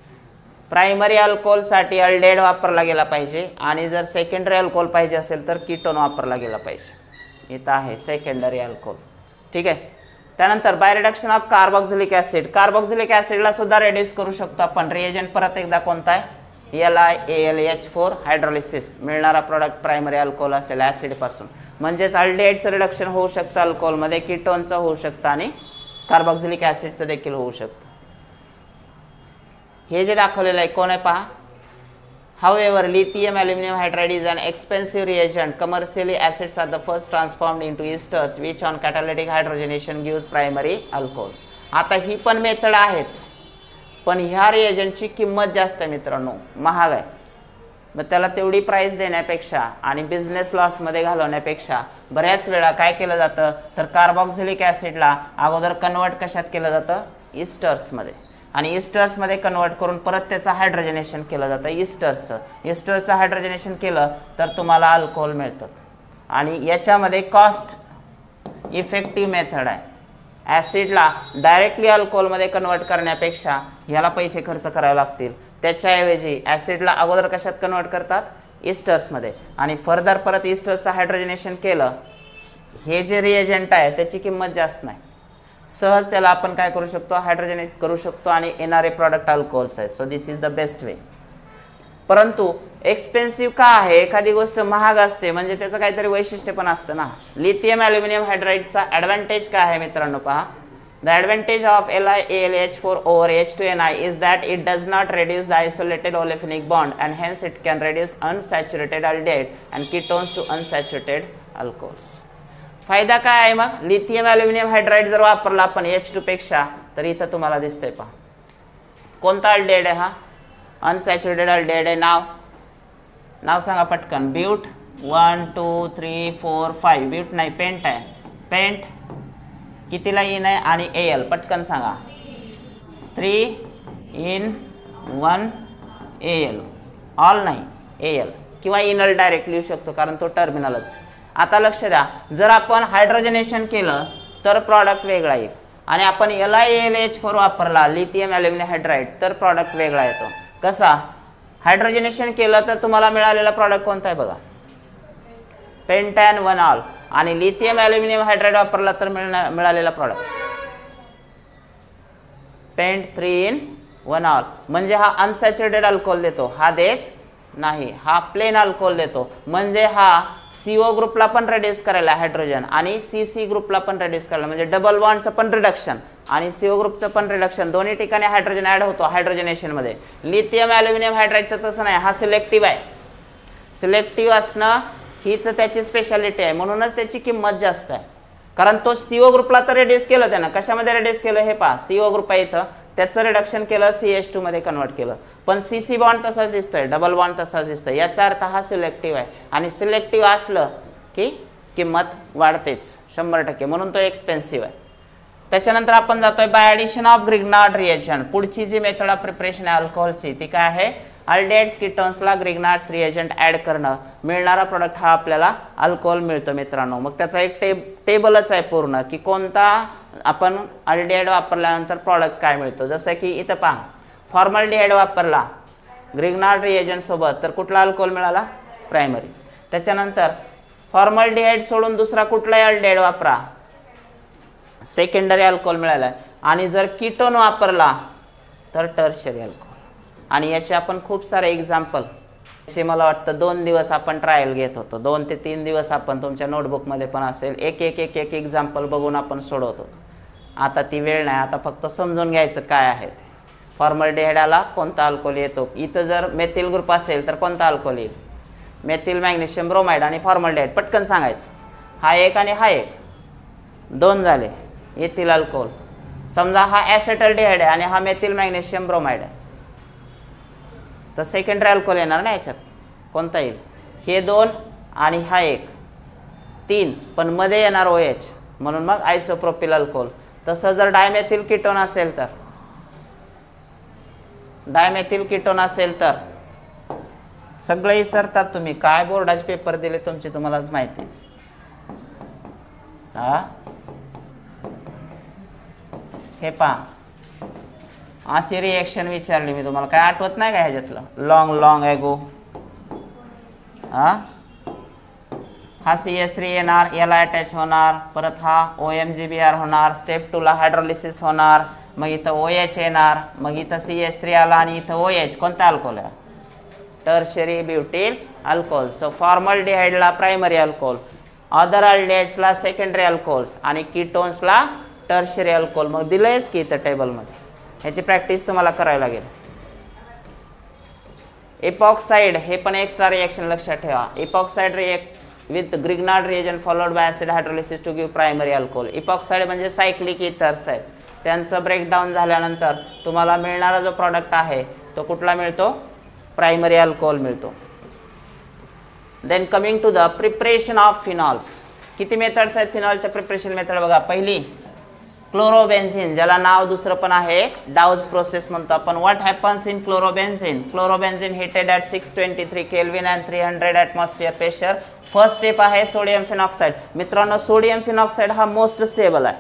प्रायमरी अल्कोहोलसाठी अल्डेहाइड वापरला गेला पाहिजे, आणि जर सेकंडरी अल्कोहोल पाहिजे असेल तर कीटोन वापरला गेला पाहिजे. इथं आहे सेकंडरी अल्कोहोल. ठीक आहे. त्यानंतर by reduction of carboxylic acid, carboxylic ऍसिडला सुद्धा रिड्यूस करू शकतो आपण. रिएजंट परत एकदा कोणता आहे? LiAlH4 hydrolysis. मिळणारा प्रोडक्ट प्रायमरी अल्कोहोल असेल ऍसिड पासून. म्हणजेच अल्डिहाइडचं रिडक्शन होऊ शकतं अल्कोहोलमध्ये, कीटोनचं होऊ शकतं आणि कार्बोक्सिलिक ऍसिडचं देखील होऊ शकतं. हे जे दाखवलेलं आहे कोण आहे पहा. However, lithium aluminum hydride is an expensive reagent. Commercially, acids are the first transformed into esters, which on catalytic hydrogenation gives primary alcohol. आता ही पण मेथड आहेच, पण ह्या रिएजंटची किंमत जास्त आहे मित्रांनो, महाग आहे. मग त्याला तेवढी प्राइस देण्यापेक्षा आणि बिझनेस लॉसमध्ये घालवण्यापेक्षा बऱ्याच वेळा काय केलं जातं तर कार्बोक्सिलिक ॲसिडला अगोदर कन्वर्ट कशात केलं जातं? इस्टर्समध्ये. आणि इस्टर्समध्ये कन्वर्ट करून परत त्याचं हायड्रोजनेशन केलं जातं इस्टरचं हायड्रोजनेशन केलं तर तुम्हाला अल्कोहोल मिळतात. आणि याच्यामध्ये कॉस्ट इफेक्टिव्ह मेथड आहे. ॲसिडला डायरेक्टली अल्कोहोलमध्ये कन्वर्ट करण्यापेक्षा ह्याला पैसे खर्च करावे लागतील. त्याच्याऐवजी ॲसिडला अगोदर कशात कन्वर्ट करतात? इस्टर्समध्ये. आणि फर्दर परत इस्टर्सचं हायड्रोजनेशन केलं. हे जे रिएजंट आहे त्याची किंमत जास्त नाही, सहज त्याला आपण काय करू शकतो? हायड्रोजनेट करू शकतो आणि येणारे प्रॉडक्ट अल्कोहोल्स आहेत. So this is the best way. परंतु एक्सपेन्सिव्ह का आहे? एखादी गोष्ट महाग असते म्हणजे त्याचं काहीतरी वैशिष्ट्य पण असतं ना. लिथियम ॲल्युमिनियम हायड्राईडचा ॲडव्हान्टेज काय आहे मित्रांनो? पहा, the advantage of LiAlH4 over H2ni is that it does not reduce the isolated olefinic bond and hence it can reduce unsaturated aldehyde and ketones to unsaturated alcohols. फायदा काय आहे मग? Lithium aluminium hydride जर वापरला आपण H2 पेक्षा, तर इथं तुम्हाला दिसतंय पहा कोणता अल्डेहाइड आहे हा? अनसॅच्युरेटेड अल्डेहाइड आहे. नाव सांगा पटकन. ब्यूट 1 2 3 4 5. ब्यूट नाही, पेंट आहे. पेंट कितीला इन आहे? आणि Al पटकन सांगा. 3 in 1 Al. ऑल नाही, Al किंवा इनल डायरेक्ट लिहू शकतो कारण तो टर्मिनलच. आता लक्ष द्या, जर आपण हायड्रोजनेशन केलं तर प्रॉडक्ट वेगळा येईल आणि आपण LiAlH4 वापरला लिथियम ॲल्युमिनियम हायड्राईड तर प्रॉडक्ट वेगळा येतो. कसा? हायड्रोजनेशन केलं तर तुम्हाला मिळालेला प्रॉडक्ट कोणता आहे बघा? पेंटॅन 1 ऑल. आणि लिथियम ॲल्युमिनियम हायड्राईड वापरला तर मिळालेला प्रॉडक्ट पेंट 3 in 1 ऑल. म्हणजे हा अनसॅच्युरेटेड अल्कोहोल देतो, हा देत नाही, हा प्लेन अल्कोहोल देतो. म्हणजे हा CO ग्रुपला पण रिड्यूस करायला हायड्रोजन आणि CC ग्रुपला पण रिड्यूस करायला, म्हणजे डबल बॉन्डचं पण रिडक्शन आणि CO ग्रुपचं पण रिडक्शन, दोन्ही ठिकाणी हायड्रोजन ॲड होतो हायड्रोजनेशनमध्ये. लिथियम ॲल्युमिनियम हायड्राईडचं तसं नाही, हा सिलेक्टिव्ह आहे. सिलेक्टिव्ह असणं हीच त्याची स्पेशालिटी आहे, म्हणूनच त्याची किंमत जास्त आहे. कारण तो CO ग्रुपला तर रिड्यूस केलं त्यानं. कशामध्ये रिड्यूस केलं हे पहा, CO ग्रुप आहे इथं, त्याचं रिडक्शन केलं, CH2 मध्ये कन्वर्ट केलं. पण CC बॉन्ड तसाच दिसतोय, डबल बॉन्ड तसाच दिसतोय. याचा अर्थ हा सिलेक्टिव्ह आहे आणि सिलेक्टिव्ह असलं की किंमत वाढतेच 100%, म्हणून तो एक्सपेन्सिव्ह आहे. त्याच्यानंतर आपण जातोय by addition of Grignard reagent. पुढची जी मेथड ऑफ प्रिपरेशन आहे अल्कोहोलची ती काय आहे? अल्डेहाइड्स कीटोन्सला ग्रिग्नार्ड्स रिएजंट ॲड करणं. मिळणारा प्रोडक्ट हा आपल्याला अल्कोहोल मिळतो मित्रांनो. मग त्याचा एक टेबलच आहे पूर्ण की कोणता आपण अल्डेहाइड वापरल्यानंतर प्रॉडक्ट काय मिळतो. जसं की इथं पहा, फॉर्मल्डिहाइड वापरला ग्रिग्नार्ड रिएजंट सोबत तर कुठला अल्कोहोल मिळाला? प्रायमरी. त्याच्यानंतर फॉर्मल्डिहाइड सोडून दुसरा कुठलाही अल्डेहाइड वापरा, सेकंडरी अल्कोहोल मिळाला. आणि जर कीटोन वापरला तर टर्शरी अल्कोहोल. आणि याचे आपण खूप सारे एक्झाम्पल, याचे मला वाटतं 2 दिवस आपण ट्रायल घेत होतो, 2 ते 3 दिवस आपण तुमच्या नोटबुकमध्ये पण असेल एक एक्झाम्पल बघून आपण सोडवत होतो. आता ती वेळ नाही, आता फक्त समजून घ्यायचं काय आहे ते. फॉर्मल्डिहाइडला कोणता अल्कोहोल येतो? इथं जर मेथिल ग्रुप असेल तर कोणता अल्कोहोल येईल? मेथिल मॅग्नेशियम ब्रोमाइड आणि फॉर्मल्डिहाइड पटकन सांगायचं. हा एक आणि हा एक, 2 झाले, येथील अल्कोहोल. समजा हा ॲसेटल्डिहाइड आहे आणि हा मेथिल मॅग्नेशियम ब्रोमाइड आहे, तर सेकंडरी अल्कोहोल येणार ना याच्यात. कोणता येईल? हे 2 आणि हा एक, 3, पण मध्ये येणार OH, म्हणून मग आयसोप्रोपिल अल्कोहोल. तसं जर डायमेथिल कीटोन असेल तर, डायमेथिल कीटोन असेल तर सगळे विसरतात तुम्ही. काय बोर्डाचे पेपर दिले तुमचे तुम्हालाच माहिती. हा हे पहा, अशी रिएक्शन विचारली मी तुम्हाला, काय आठवत नाही का ह्याच्यातलं? Long ago. हा CH3 येणार, याला अटॅच होणार, परत हा OMGBr होणार, स्टेप 2 ला हायड्रोलिसिस होणार, मग इथं OH येणार, मग इथं CH3 आला आणि इथं OH. कोणता अल्कोहोल आहे? Tertiary butyl alcohol. सो फॉर्मल्डिहाइडला प्रायमरी अल्कोहोल, अदर अल्डिहाइड्सला सेकंडरी अल्कोहोल्स आणि कीटोन्सला टर्शरी अल्कोहोल. मग दिलंयच की इथं टेबलमध्ये. ह्याची प्रॅक्टिस तुम्हाला करावी लागेल. इपॉक्साइड हे पण एक्स्ट्रा रिएक्शन लक्षात ठेवा. Epoxide reacts with Grignard reagent followed by acid hydrolysis to give primary alcohol. Epoxide म्हणजे सायक्लिक इथर्स आहेत. त्यांचं ब्रेकडाऊन झाल्यानंतर तुम्हाला मिळणारा जो प्रॉडक्ट आहे तो कुठला मिळतो? प्रायमरी अल्कोहोल मिळतो. Then coming to the preparation of phenols. किती मेथड्स आहेत फिनॉलच्या प्रिपरेशन मेथड? बघा, पहिली क्लोरोबेन्झिन, ज्याला नाव दुसरं पण आहे डाउज प्रोसेस म्हणतो आपण. What happens in chlorobenzene? Chlorobenzene heated at 623 kelvin and 300 atmosphere pressure. First step आहे सोडियम फिनॉक्साइड. मित्रांनो, सोडियम फिनॉक्साइड हा मोस्ट स्टेबल आहे,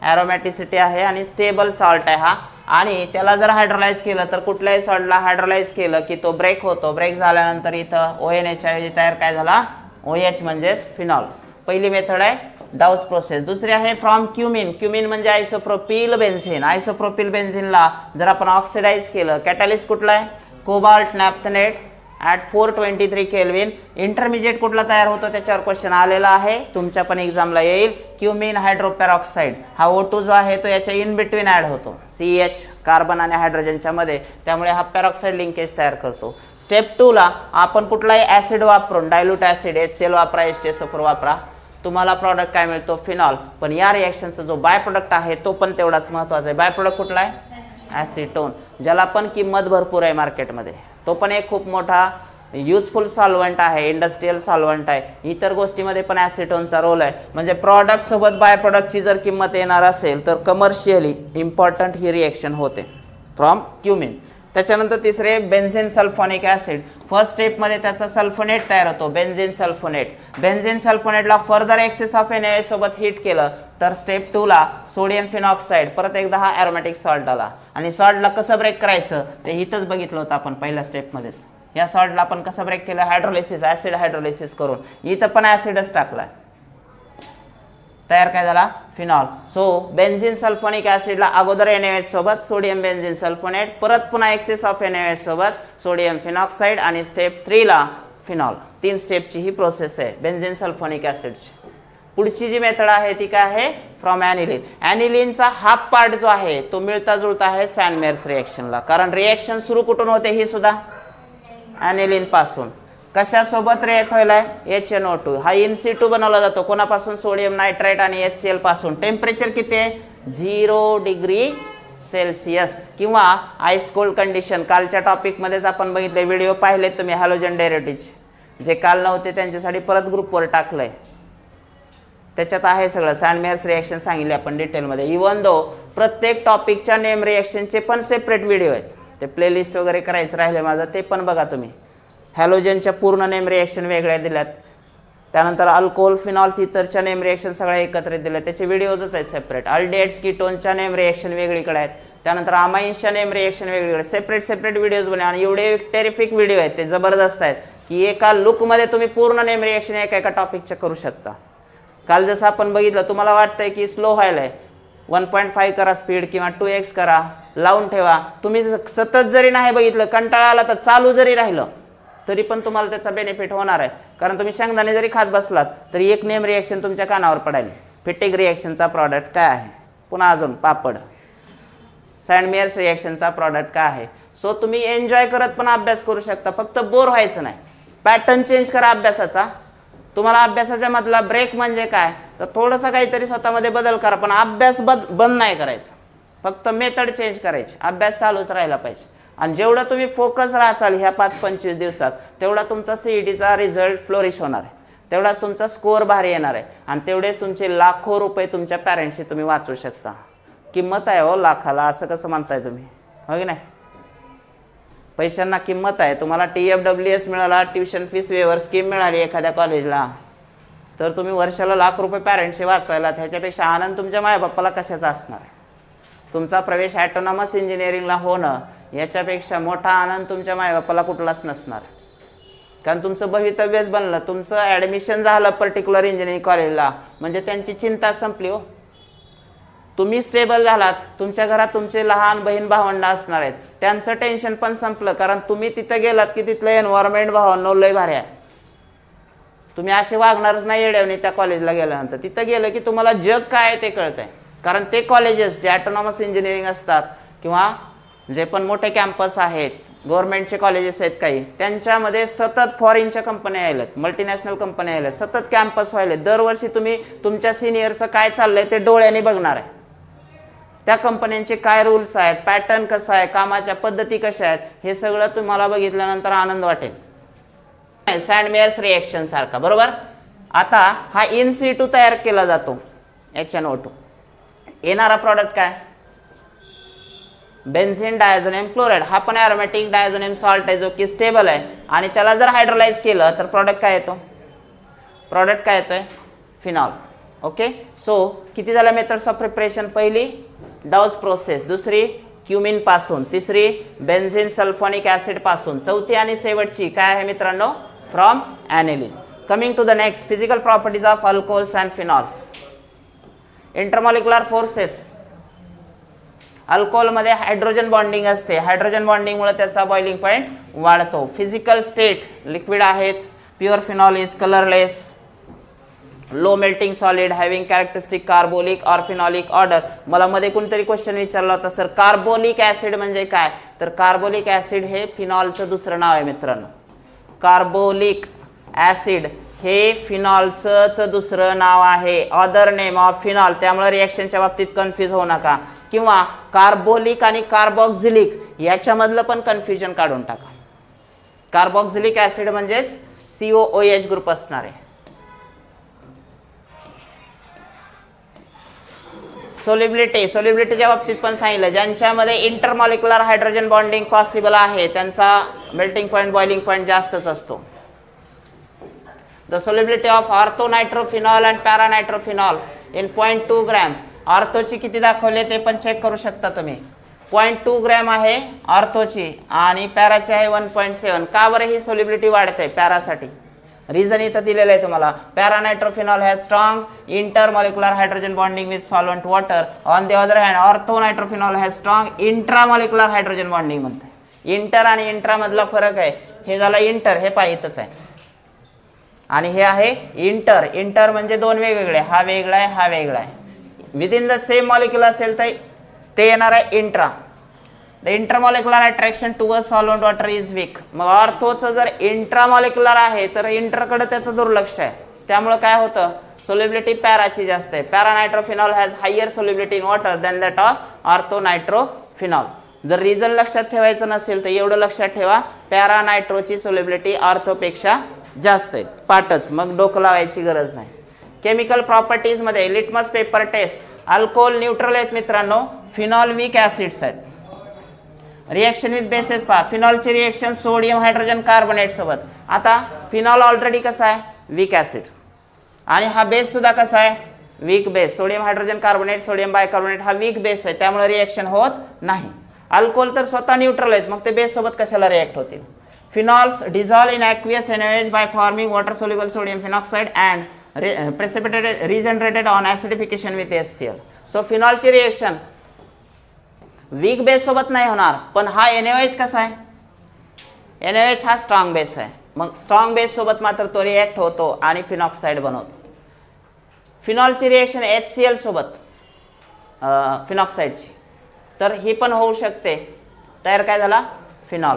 ॲरोमॅटिसिटी आहे आणि स्टेबल सॉल्ट आहे हा. आणि त्याला जर हायड्रोलाइज केलं तर कुठल्याही सॉल्टला हायड्रोलाइज केलं की तो ब्रेक होतो. ब्रेक झाल्यानंतर इथं ONH तयार काय झाला? OH म्हणजेच फिनॉल. पहिली मेथड आहे डाउस प्रोसेस. दुसरी आहे फ्रॉम क्युमिन. क्युमिन म्हणजे आयसोप्रोपिल बेन्झिन. आयसोप्रोपिल बेन्झिनला जर आपण ऑक्सिडाइज केलं, कॅटॅलिस्ट कुठला आहे? Cobalt naphthenate at 423 kelvin. Intermediate कुठला तयार होतो त्याच्यावर क्वेश्चन आलेला आहे, तुमच्या पण एक्झामला येईल. क्युमिन हायड्रोपेरॉक्साईड. हा O2 जो आहे तो याच्या इन बिटवीन ॲड होतो, CH कार्बन आणि हायड्रोजनच्या मध्ये, त्यामुळे हा पेरॉक्साईड लिंकेज तयार करतो. स्टेप 2 ला आपण कुठलाही ॲसिड वापरून, डायल्यूट ॲसिड HCl वापरा, H2SO4 वापरा, तुम्हाला प्रॉडक्ट काय मिळतो? फिनॉल. पण या रिएक्शनचा जो बाय प्रोडक्ट आहे तो पण तेवढाच महत्त्वाचा आहे. बाय प्रोडक्ट कुठला आहे? ॲसिटोन, ज्याला पण किंमत भरपूर आहे मार्केटमध्ये. तो पण एक खूप मोठा युजफुल सॉल्वंट आहे, इंडस्ट्रियल सॉल्वंट आहे. इतर गोष्टीमध्ये पण ॲसिटोनचा रोल आहे. म्हणजे प्रॉडक्ट सोबत बाय प्रोडक्टची जर किंमत येणार असेल तर कमर्शियली इम्पॉर्टंट ही रिएक्शन होते फ्रॉम क्युमिन. त्याच्यानंतर तिसरे बेन्झिन सल्फोनिक ॲसिड. फर्स्ट स्टेपमध्ये त्याचा सल्फोनेट तयार होतो, बेन्झिन सल्फोनेट. बेन्झिन सल्फोनेटला फर्दर एक्सेस ऑफ NaOH सोबत हीट केलं तर स्टेप 2 ला सोडियम फिनॉक्साइड, परत एकदा हा ॲरोमॅटिक सॉल्ट आला. आणि सॉल्टला कसं ब्रेक करायचं ते इथंच बघितलं होतं आपण पहिल्या स्टेपमध्येच. या सॉल्टला आपण कसं ब्रेक केलं? हायड्रोलिसिस, ॲसिड हायड्रोलिसिस करून. इथं पण ॲसिडच टाकलाय, तयार काय झाला? फिनॉल. सो बेन्झिन सल्फोनिक ॲसिडला अगोदर NaOH सोबत सोडियम बेन्झिन सल्फोनेट, परत पुन्हा एक्सेस ऑफ NaOH सोबत सोडियम फिनॉक्साइड आणि स्टेप 3 ला फिनॉल. 3 स्टेपची ही प्रोसेस आहे बेन्झिन सल्फोनिक ॲसिडची. पुढची जी मेथड आहे ती काय आहे? फ्रॉम ॲनिलिन. ॲनिलिनचा हाफ पार्ट जो आहे तो मिळता जुळता आहे सॅनमेर्स रिएक्शनला, कारण रिएक्शन सुरू कुठून होते? ही सुद्धा ॲनिलिन पासून. कशासोबत रिएक्ट व्हायलाय? HNO2. हा इन situ बनवला जातो. कोणापासून? सोडियम नायट्राइट आणि HCl पासून. टेम्परेचर किती आहे? 0 डिग्री सेल्सिअस किंवा आईस कोल्ड कंडिशन. कालच्या टॉपिकमध्येच आपण बघितले, व्हिडिओ पाहिले तुम्ही हॅलोजन डेरिव्हेटिव्हचे, जे काल नव्हते त्यांच्यासाठी परत ग्रुपवर टाकलंय. त्याच्यात आहे सगळं सॅनमेर्स रिएक्शन सांगितले आपण डिटेलमध्ये. इवन दो प्रत्येक टॉपिकच्या नेम रिएक्शनचे पण सेपरेट व्हिडिओ आहेत, ते प्लेलिस्ट वगैरे करायचं राहिले माझं, ते पण बघा तुम्ही. हॅलोजनच्या पूर्ण नेम रिएक्शन वेगळ्या दिल्यात, त्यानंतर अल्कोहोल फिनॉल्स इतरच्या नेम रिएक्शन सगळ्या एकत्रित दिल्या, त्याचे व्हिडिओजच आहेत सेपरेट. अल्डिहाइड्स कीटोनच्या नेम रिएक्शन वेगळीकडे आहेत, त्यानंतर अमाइन्सच्या नेम रिएक्शन वेगळीकडे, सेपरेट व्हिडिओज बनवा. आणि एवढे टेरिफिक व्हिडिओ आहेत, ते जबरदस्त आहेत की एका लुकमध्ये तुम्ही पूर्ण नेम रिएक्शन एका टॉपिकच्या करू शकता. काल जसं आपण बघितलं, तुम्हाला वाटतंय की स्लो व्हायलाय, 1.5 करा स्पीड किंवा 2x करा, लावून ठेवा. तुम्ही सतत जरी नाही बघितलं, कंटाळा आला तर चालू जरी राहिलं तरी पण तुम्हाला त्याचा बेनिफिट होणार आहे. कारण तुम्ही शेंगदाणे जरी खात बसलात तरी एक नेम रिएक्शन तुमच्या कानावर पडेल. फिटिक रिएक्शनचा प्रॉडक्ट काय आहे? पुन्हा अजून पापड. सॅनमेर्स रिएक्शनचा प्रॉडक्ट काय आहे? सो तुम्ही एन्जॉय करत पण अभ्यास करू शकता, फक्त बोर व्हायचं नाही. पॅटर्न चेंज करा अभ्यासाचा. तुम्हाला अभ्यासाच्या मधला ब्रेक म्हणजे काय, तर थोडंसं काहीतरी स्वतःमध्ये बदल करा, पण अभ्यास बंद नाही करायचा, फक्त मेथड चेंज करायची. अभ्यास चालूच राहिला पाहिजे. आणि जेवढं तुम्ही फोकस राहाल ह्या 5-25 दिवसात, तेवढा तुमचा CETचा रिझल्ट फ्लोरिश होणार आहे, तेवढाच तुमचा स्कोअर भारी येणार आहे, आणि तेवढेच तुमचे लाखो रुपये तुमच्या पॅरेंट्सशी तुम्ही वाचू शकता. किंमत आहे हो लाखाला, असं कसं म्हणताय तुम्ही? हो की नाही? पैशांना किंमत आहे. तुम्हाला TFWS मिळाला, ट्युशन फीस वेवर स्कीम मिळाली एखाद्या कॉलेजला, तर तुम्ही वर्षाला लाख रुपये पॅरेंट्सशी वाचवायला, ह्याच्यापेक्षा आनंद तुमच्या मायबापाला कशाचा असणार आहे? तुमचा प्रवेश ॲटोनॉमस इंजिनिअरिंगला होणं याच्यापेक्षा मोठा आनंद तुमच्या मायबापाला कुठलाच नसणार. कारण तुमचं भवितव्यच बनलं, तुमचं ॲडमिशन झालं पर्टिक्युलर इंजिनिअरिंग कॉलेजला म्हणजे त्यांची चिंता संपली हो. तुम्ही स्टेबल झालात, तुमच्या घरात तुमचे लहान बहीण भावंड असणार आहेत, त्यांचं टेन्शन पण संपलं, कारण तुम्ही तिथं गेलात की तिथलं एन्व्हायरमेंट भावांनो लय भारी आहे. तुम्ही असे वागणारच नाही येड्यावनी त्या कॉलेजला गेल्यानंतर. तिथं गेलं की तुम्हाला जग काय आहे ते कळतंय. कारण ते कॉलेजेस जे ऑटोनॉमस इंजिनिअरिंग असतात किंवा जे पण मोठे कॅम्पस आहेत, गव्हर्नमेंटचे कॉलेजेस आहेत काही, त्यांच्यामध्ये सतत फॉरेनच्या कंपन्या यायल्यात, मल्टीनॅशनल कंपन्या यायल्यात, सतत कॅम्पस व्हायले. दरवर्षी तुम्ही तुमच्या सिनियरचं काय चाललंय ते डोळ्यांनी बघणार आहे. त्या कंपन्यांचे काय रूल्स आहेत, पॅटर्न कसा आहे, कामाच्या पद्धती कशा आहेत, हे सगळं तुम्हाला बघितल्यानंतर आनंद वाटेल. सँडमेयर्स रिएक्शन सारखा, बरोबर. आता हा इन situ तयार केला जातो HNO2. येणारा प्रॉडक्ट काय, बेन्झीन डायझोनियम क्लोराइड. हा पण ॲरोमॅटिक डायझोनियम सॉल्ट आहे जो की स्टेबल आहे आणि त्याला जर हायड्रोलाइज केलं तर प्रॉडक्ट काय येतो, प्रॉडक्ट काय येतोय, फिनॉल. ओके. सो किती झाल्या मेथड्स ऑफ प्रिपरेशन, पहिली डाउज प्रोसेस, दुसरी क्युमिन पासून, तिसरी बेन्झीन सल्फोनिक ऍसिड पासून, चौथी आणि शेवटची काय आहे मित्रांनो, from aniline. Coming to the next, physical properties of alcohols and phenols. Intermolecular forces. अल्कोहोलमध्ये हायड्रोजन बॉन्डिंग असते, हायड्रोजन बॉन्डिंगमुळे त्याचा बॉइलिंग पॉईंट वाढतो. फिजिकल स्टेट लिक्विड आहेत. Pure phenol is colourless, low melting solid, having characteristic carbolic or phenolic order. मला मध्ये कोणतरी question विचारला होता, सर कार्बोलिक ऍसिड म्हणजे काय, तर कार्बोलिक ऍसिड हे फिनॉलचं दुसरं नाव आहे मित्रांनो. कार्बोलिक ऍसिड हे फिनॉलचं दुसरं नाव आहे, अदर नेम ऑफ फिनॉल. त्यामुळे रिएक्शनच्या बाबतीत कन्फ्यूज होऊ नका, किंवा कार्बोलिक आणि कार्बॉक्झिलिक याच्यामधलं पण कन्फ्युजन काढून टाका. कार्बॉक्झिलिक ऍसिड म्हणजेच COOH ग्रुप असणार आहे. सोलिबिलिटीच्या बाबतीत पण सांगितलं, ज्यांच्यामध्ये इंटरमॉलिक्युलर हायड्रोजन बॉन्डिंग पॉसिबल आहे त्यांचा मेल्टिंग पॉईंट बॉइलिंग पॉईंट जास्तच असतो. The solubility of orthonitrophenol and paranitrophenol in 0.2 gram. ऑर्थोची किती दाखवले ते पण चेक करू शकता तुम्ही. 0.2 ग्रॅम आहे ऑर्थोची आणि पॅराची आहे 1.7. का बरं ही सोलिबिलिटी वाढते पॅरासाठी, रिझन इथं दिलेलं आहे तुम्हाला. Paranitrophenol has strong intermolecular hydrogen bonding with solvent water. On the other hand orthonitrophenol has strong intramolecular hydrogen bonding म्हणते. इंटर आणि इंट्रा मधला फरक आहे. हे झालं इंटर, हे पाहिजेच आहे, आणि हे आहे इंटर. इंटर म्हणजे दोन वेगवेगळे, हा वेगळा आहे हा वेगळा आहे. विदिन द सेम मॉलिक्युल असेल तर ते येणार आहे intra. The intermolecular attraction towards solvent water is weak. मग ऑर्थोचं जर इंट्रामॉलिक्युलर आहे तर इंटरकडे त्याचं दुर्लक्ष आहे, त्यामुळे काय होतं, सोलिबिलिटी पॅराची जास्त आहे. Paranitrophenol has higher solubility in water than that of orthonitrophenol. जर रिझन लक्षात ठेवायचं नसेल तर एवढं लक्षात ठेवा, पॅरानायट्रोची सोलिबिलिटी ऑर्थोपेक्षा जास्त आहे, पाठच, मग डोकं लावायची गरज नाही. केमिकल प्रॉपर्टीज मध्ये litmus paper test, alcohol neutral आहेत मित्रांनो, फिनॉल वीक ऍसिड्स आहेत. रिएक्शन विथ बेसेस पहा, फिनॉलचे रिएक्शन सोडियम हायड्रोजन कार्बोनेट सोबत. आता फिनॉल ऑलरेडी कसा आहे, वीक ऍसिड, आणि हा बेस सुद्धा कसा आहे, weak base. Sodium hydrogen carbonate, sodium bicarbonate हा वीक बेस आहे, त्यामुळे रिएक्शन होत नाही. अल्कोहोल तर स्वतः न्यूट्रल आहेत, मग ते बेस सोबत कशाला रिएक्ट होतील. Phenols dissolve in aqueous NaOH by forming water soluble sodium phenoxide and precipitated regenerated on acidification with HCl. So phenol ची रिएक्शन वीक बेस सोबत नाही होणार, पण हा NaOH कसा आहे, NaOH हा स्ट्रॉंग बेस आहे, मग स्ट्रॉंग बेस सोबत मात्र तो रिएक्ट होतो आणि फिनॉक्साइड बनवतो. फिनॉलची रिएक्शन HCl सोबत फिनॉक्साइडची, तर ही पण होऊ शकते, तयार काय झाला, फिनॉल.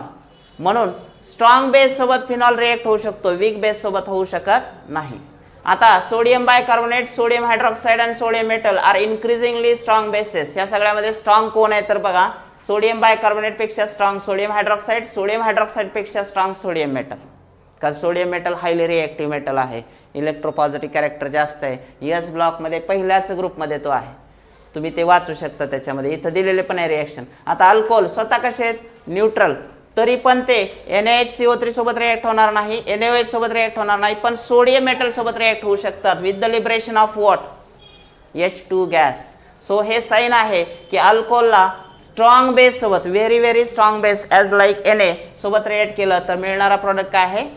म्हणून स्ट्रॉंग बेस सोबत फिनॉल रिएक्ट होऊ शकतो, वीक बेस सोबत होऊ शकत नाही. आता सोडियम बायकार्बोनेट, सोडियम हायड्रॉक्साइड आणि sodium metal are increasingly strong bases. या सगळ्यामध्ये स्ट्रॉंग कोण आहे तर बघा, सोडियम बायकार्बोनेट पेक्षा strong sodium hydroxide, sodium hydroxide पेक्षा स्ट्रॉंग सोडियम मेटल. कारण sodium metal highly reactive metal आहे, इलेक्ट्रोपॉझिटिव्ह कॅरेक्टर जास्त आहे. एस ब्लॉक मध्ये पहिल्याच ग्रुपमध्ये तो आहे, तुम्ही ते वाचू शकता, त्याच्यामध्ये इथं दिलेले पण आहे रिएक्शन. आता अल्कोहोल स्वतः कसे आहेत, न्यूट्रल, तरी पण ते NaHCO3 सोबत रिएक्ट होणार नाही, NaOH सोबत रिएक्ट होणार नाही, पण सोडियम मेटल सोबत रिएक्ट होऊ शकतात with the liberation of what, H2 gas. So हे साइन आहे की अल्कोहोलला स्ट्रॉंग बेस सोबत, very very strong base as like Na सोबत रिएक्ट केलं तर मिळणारा प्रोडक्ट काय आहे,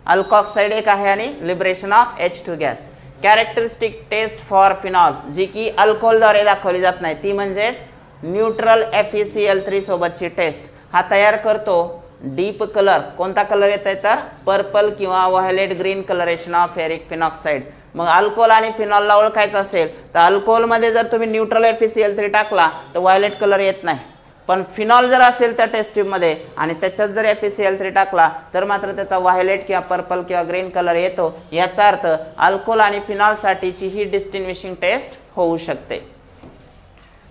अल्कॉक्साइड एक आहे आणि liberation of H2 gas. Characteristic test for phenols जी की अल्कोहोलद्वारे दाखवली जात नाही ती म्हणजेच न्यूट्रल FeCl3 सोबतची टेस्ट. हा तयार करतो डीप कलर. कोणता कलर येत आहे तर पर्पल किंवा violet green colouration of ferric phenoxide. मग अल्कोहोल आणि फिनॉलला ओळखायचं असेल तर अल्कोहोलमध्ये जर तुम्ही न्यूट्रल FeCl3 टाकला तर व्हायलेट कलर येत नाही, पण फिनॉल जर असेल त्या टेस्ट ट्यूबमध्ये आणि त्याच्यात जर FeCl3 टाकला तर मात्र त्याचा व्हायलेट किंवा पर्पल किंवा ग्रीन कलर येतो. याचा अर्थ अल्कोहोल आणि फिनॉलसाठीची ही डिस्टिंग्विशिंग टेस्ट होऊ शकते.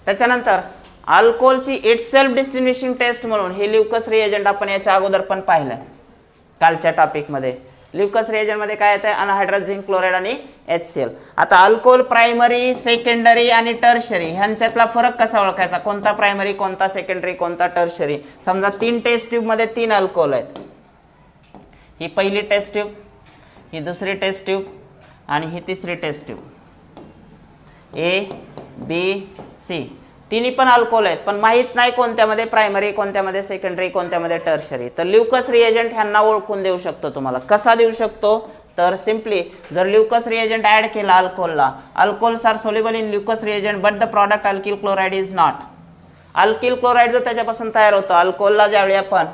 त्याच्यानंतर अल्कोहोलची इटसेल्फ डिस्टिंग्विशिंग टेस्ट म्हणून हे ल्युकस रिएजंट आपण याच्या अगोदर पण पाहिलं कालच्या टॉपिकमध्ये. ल्युकस रिएजंटमध्ये काय येतं अनहायड्रस झिंक क्लोराईड आणि HCl. आता अल्कोहोल प्रायमरी, सेकंडरी आणि टर्शरी ह्यांच्यातला फरक कसा ओळखायचा, कोणता प्रायमरी, कोणता सेकंडरी, कोणता टर्शरी. समजा 3 टेस्ट ट्यूबमध्ये 3 अल्कोहोल आहेत. ही पहिली टेस्ट ट्यूब, ही दुसरी टेस्ट ट्यूब आणि ही तिसरी test tube. A, B, C तिन्ही पण अल्कोहोल आहेत, पण माहीत नाही कोणत्यामध्ये प्रायमरी, कोणत्यामध्ये सेकंडरी, कोणत्यामध्ये टर्शरी. तर ल्युकस रिएजंट ह्यांना ओळखून देऊ शकतो. तुम्हाला कसा देऊ शकतो तर सिम्पली जर ल्युकस रिएजंट ॲड केला अल्कोहोलला, alcohols are soluble in Lucas reagent but the product alkyl chloride is not. Alkyl chloride जर त्याच्यापासून तयार होतं, अल्कोहोलला ज्यावेळी आपण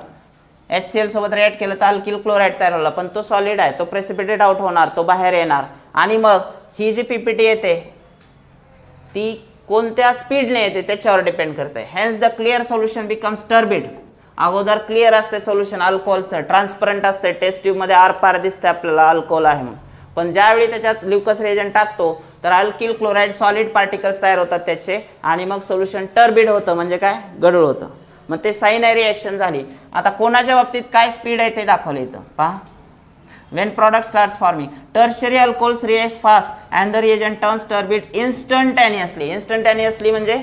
HCl सोबत रिॲक्ट केलं तर अल्किल क्लोराईड तयार होला, पण तो सॉलिड आहे, तो प्रेसिपिटेट आउट होणार, तो बाहेर येणार. आणि मग ही जी PPT येते ती कोणत्या स्पीडने येते त्याच्यावर डिपेंड करते. Hence the clear solution becomes turbid. अगोदर क्लिअर असते सोल्युशन अल्कोहोलचं, ट्रान्सपरंट असते, टेस्ट ट्यूबमध्ये आरपार दिसते आपल्याला अल्कोहोल आहे म्हणून. पण ज्यावेळी त्याच्यात ल्युकस रिएजंट टाकतो तर अल्किल क्लोराईड सॉलिड पार्टिकल्स तयार होतात त्याचे आणि मग सोल्युशन टर्बिड होतं, म्हणजे काय गढूळ होतं. मग ते सायनारी रिएक्शन झाली. आता कोणाच्या बाबतीत काय स्पीड आहे ते दाखवलं इथं पहा. When product starts forming, tertiary alcohols react fast and the reagent turns turbid instantaneously. Instantaneously म्हणजे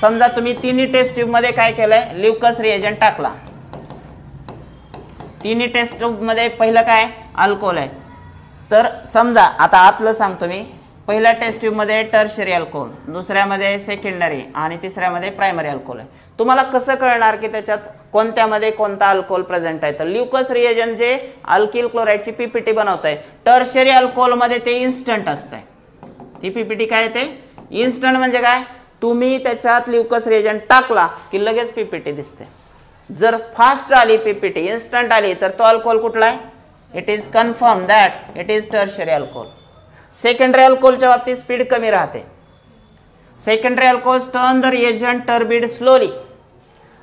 समजा तुम्ही तिन्ही टेस्ट ट्यूब मध्ये काय केलंय ल्युकस रिएजंट टाकला. तिन्ही टेस्ट ट्यूब मध्ये पहिलं काय अल्कोहोल आहे. तर समजा आता आतलं सांगतो मी, पहिल्या टेस्ट ट्यूब मध्ये टर्शरी अल्कोहोल, दुसऱ्यामध्ये सेकंडरी आणि तिसऱ्यामध्ये प्रायमरी अल्कोहोल आहे. तुम्हाला कसं कळणार की त्याच्यात कोणत्यामध्ये कोणता अल्कोहोल प्रेझेंट आहे तर ल्युकस रिएजंट जे अल्किल क्लोराईडची PPT बनवतंय टर्शरी अल्कोहोलमध्ये ते इन्स्टंट असतंय. ती PPT काय येते इन्स्टंट म्हणजे काय, तुम्ही त्याच्यात ल्युकस रिएजंट टाकला की लगेच PPT दिसते. जर फास्ट आली PPT इन्स्टंट आली तर तो अल्कोहोल कुठला आहे, it is confirm that it is tertiary alcohol. Secondary अल्कोहोलच्या बाबतीत स्पीड कमी राहते. Secondary alcohols turn the reagent turbid slowly.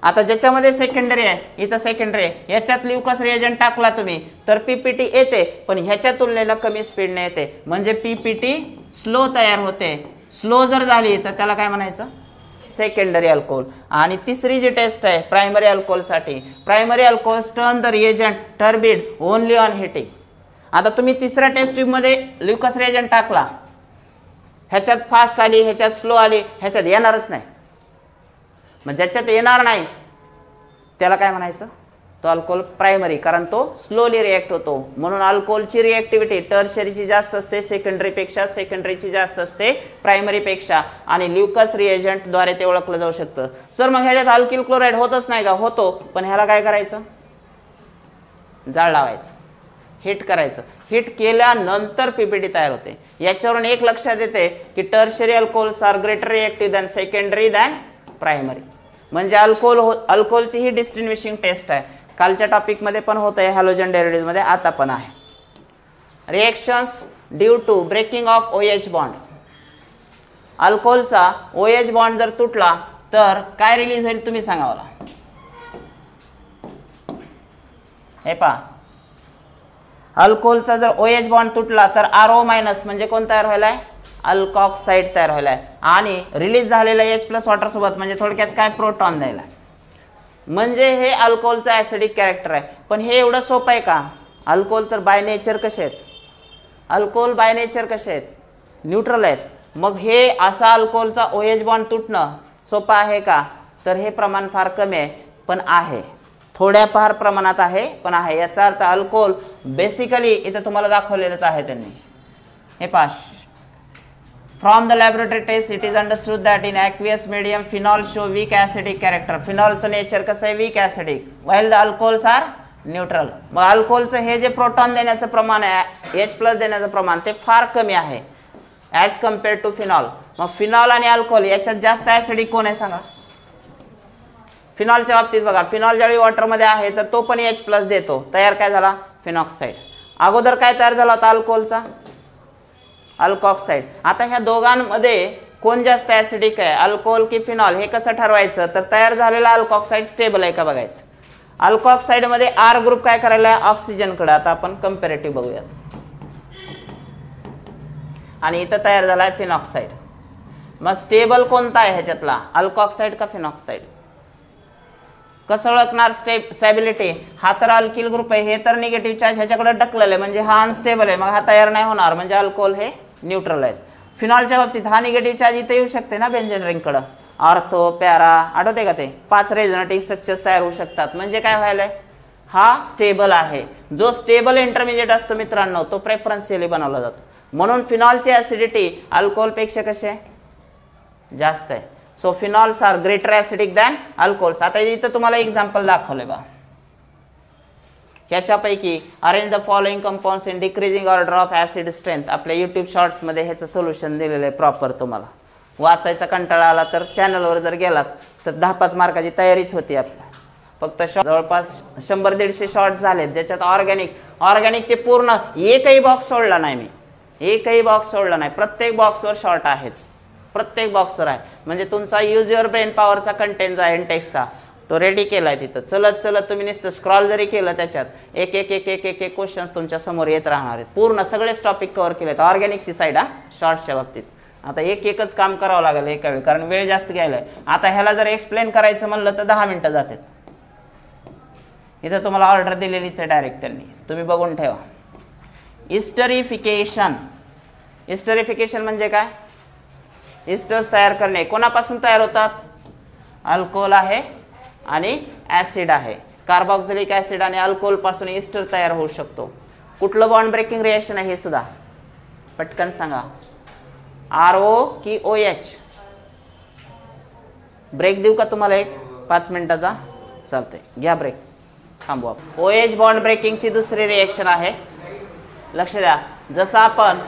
आता ज्याच्यामध्ये सेकंडरी आहे, इथं सेकंडरी आहे, ह्याच्यात ल्युकस रिएजंट टाकला तुम्ही तर PPT येते, पण ह्याच्या तुलनेनं कमी स्पीडने येते, म्हणजे PPT स्लो तयार होते. स्लो जर झाली तर त्याला काय म्हणायचं सेकंडरी अल्कोहोल. आणि तिसरी जी टेस्ट आहे प्रायमरी अल्कोहोलसाठी, primary alcohols turn the reagent turbid only on heating. आता तुम्ही तिसऱ्या टेस्ट ट्यूबमध्ये ल्युकस रिएजंट टाकला, ह्याच्यात फास्ट आली, ह्याच्यात स्लो आली, ह्याच्यात येणारच नाही. मग ज्याच्यात येणार नाही त्याला काय म्हणायचं तो अल्कोहोल प्रायमरी, कारण तो स्लोली रिॲक्ट होतो. म्हणून अल्कोहोलची रिॲक्टिव्हिटी टर्शरीची जास्त असते सेकंडरीपेक्षा, सेकंडरीची जास्त असते प्रायमरीपेक्षा, आणि ल्युकस रिएजंटद्वारे ते ओळखलं जाऊ शकतं. सर मग ह्याच्यात अल्किल क्लोराईड होतच नाही का, होतो, पण ह्याला काय करायचं जाळ लावायचं, हिट करायचं. हिट केल्यानंतर PPT तयार होते. याच्यावरून एक लक्षात येते की tertiary alcohols are greater reactive than secondary than primary. म्हणजे अल्कोहोलची ही डिस्टिंग्विशिंग टेस्ट आहे. कालच्या टॉपिकमध्ये पण होतं आहे, हॅलोजन डेरिव्हेटिव्हमध्ये आता पण आहे. Reactions due to breaking of OH bond. अल्कोहोलचा OH बॉन्ड जर तुटला तर काय रिलीज होईल तुम्ही सांगा मला. हे पहा, अल्कोहोलचा जर OH बॉन्ड तुटला तर RO- म्हणजे कोण तयार व्हायलाय अल्कॉक्साइड तयार व्हायलाय, आणि रिलीज झालेला H+ वॉटर सोबत म्हणजे थोडक्यात काय प्रोटॉन द्यायला. म्हणजे हे अल्कोहोलचं ॲसिडिक कॅरेक्टर आहे. पण हे एवढं सोपं आहे का, अल्कोहोल तर बाय नेचर कसे आहेत, अल्कोहोल बाय नेचर कसे आहेत न्यूट्रल आहेत. मग हे असा अल्कोहोलचा OH बॉन्ड तुटणं सोपं आहे का, तर हे प्रमाण फार कमी आहे, पण आहे, थोड्याफार प्रमाणात आहे पण आहे. याचा अर्थ अल्कोहोल बेसिकली इथं तुम्हाला दाखवलेलंच आहे त्यांनी. हे पहा, from the laboratory test it is understood that in aqueous medium phenol show weak acidic character. फिनॉलचं नेचर कसं आहे weak acidic, while the alcohols are neutral. मग अल्कोहोलचं हे जे प्रोटॉन देण्याचं प्रमाण आहे H+ देण्याचं प्रमाण ते फार कमी आहे ॲज कम्पेअर टू फिनॉल. मग फिनॉल आणि अल्कोहोल याच्यात जास्त ॲसिडिक कोण आहे सांगा. फिनॉलच्या बाबतीत बघा, फिनॉल ज्यावेळी वॉटरमध्ये आहे तर तो पण H+ देतो, तयार काय झाला फिनॉक्साईड. अगोदर काय तयार झाला होता अल्कोहोलचा अल्कॉक्साईड. आता ह्या दोघांमध्ये कोण जास्त ॲसिडिक आहे अल्कोहोल की फिनॉल हे कसं ठरवायचं, तर तयार झालेला अल्कॉक्साईड स्टेबल आहे का बघायचं. अल्कॉक्साईडमध्ये R ग्रुप काय करायला आहे ऑक्सिजनकडे. आता आपण कंपॅरेटिव्ह बघूयात. आणि इथं तयार झाला आहे फिनॉक्साईड. मग स्टेबल कोणता आहे ह्याच्यातला अल्कॉक्साईड का फिनॉक्साईड. कसं ओळखणार स्टॅबिलिटी. हा तर अल्किल ग्रुप आहे, हे तर निगेटिव्ह चार्ज ह्याच्याकडे ढकलेलं आहे म्हणजे हा अनस्टेबल आहे, मग हा तयार नाही होणार म्हणजे अल्कोहोल हे न्यूट्रल आहे. फिनॉलच्या बाबतीत हा निगेटिव्ह चार्ज इथे येऊ शकते ना बेंझिन रिंगकडे. ऑर्थो पॅरा आठवते का ते 5 रेझोनेटिंग स्ट्रक्चर्स तयार होऊ शकतात. म्हणजे काय व्हायलंय हा स्टेबल आहे. जो स्टेबल इंटरमिजिएट असतो मित्रांनो तो प्रेफरन्शियली बनवला जातो. म्हणून फिनॉलची ॲसिडिटी अल्कोहोलपेक्षा कशी आहे जास्त आहे. So phenols are greater acidic than alcohols. आता इथं तुम्हाला एक्झाम्पल दाखवलंय बा. ह्याच्यापैकी arrange the following compounds in decreasing order of acid strength. आपल्या यूट्यूब शॉर्ट्समध्ये ह्याचं सोल्युशन दिलेलं आहे प्रॉपर. तुम्हाला वाचायचा कंटाळा आला तर चॅनलवर जर गेलात तर 10-5 मार्काची तयारीच होती आपल्या. फक्त जवळपास 100-150 शॉर्ट्स झालेत ज्याच्यात ऑर्गॅनिकचे पूर्ण एकही बॉक्स सोडला नाही मी. एकही बॉक्स सोडला नाही. प्रत्येक बॉक्सवर शॉर्ट आहेच. प्रत्येक बॉक्सवर आहे. म्हणजे तुमचा यूज युअर ब्रेन पॉवरचा कंटेंट जो आहे इंटेक्सचा तो रेडी केला आहे तिथं. चलत चलत तुम्ही नुसतं स्क्रॉल जरी केलं त्याच्यात एक एक एक एक एक एक क्वेश्चन्स तुमच्या समोर येत राहणार आहेत. पूर्ण सगळेच टॉपिक कव्हर केले आहेत ऑर्गॅनिकची साईड हा शॉर्ट्सच्या बाबतीत. आता एकच काम करावं लागेल एका वेळी कारण वेळ जास्त घ्यायला आहे. आता ह्याला जर एक्सप्लेन करायचं म्हणलं तर 10 मिनटं जातात. इथं तुम्हाला ऑर्डर दिलेलीच आहे डायरेक्ट त्यांनी, तुम्ही बघून ठेवा. इस्टरिफिकेशन. इस्टरिफिकेशन म्हणजे काय इस्टर्स तयार करणे. कोणापासून तयार होतात अल्कोहोल आहे आणि ॲसिड आहे. कार्बॉक्सिलिक ॲसिड आणि अल्कोहोल पासून इस्टर तयार होऊ शकतो. कुठलं बॉन्ड ब्रेकिंग रिएक्शन आहे हे सुद्धा पटकन सांगा. RO की OH. ब्रेक देऊ का तुम्हाला एक 5 मिनिटाचा चालतंय घ्या ब्रेक थांबवा. OH बॉन्ड ब्रेकिंगची दुसरी रिएक्शन आहे. लक्ष द्या. जसं आपण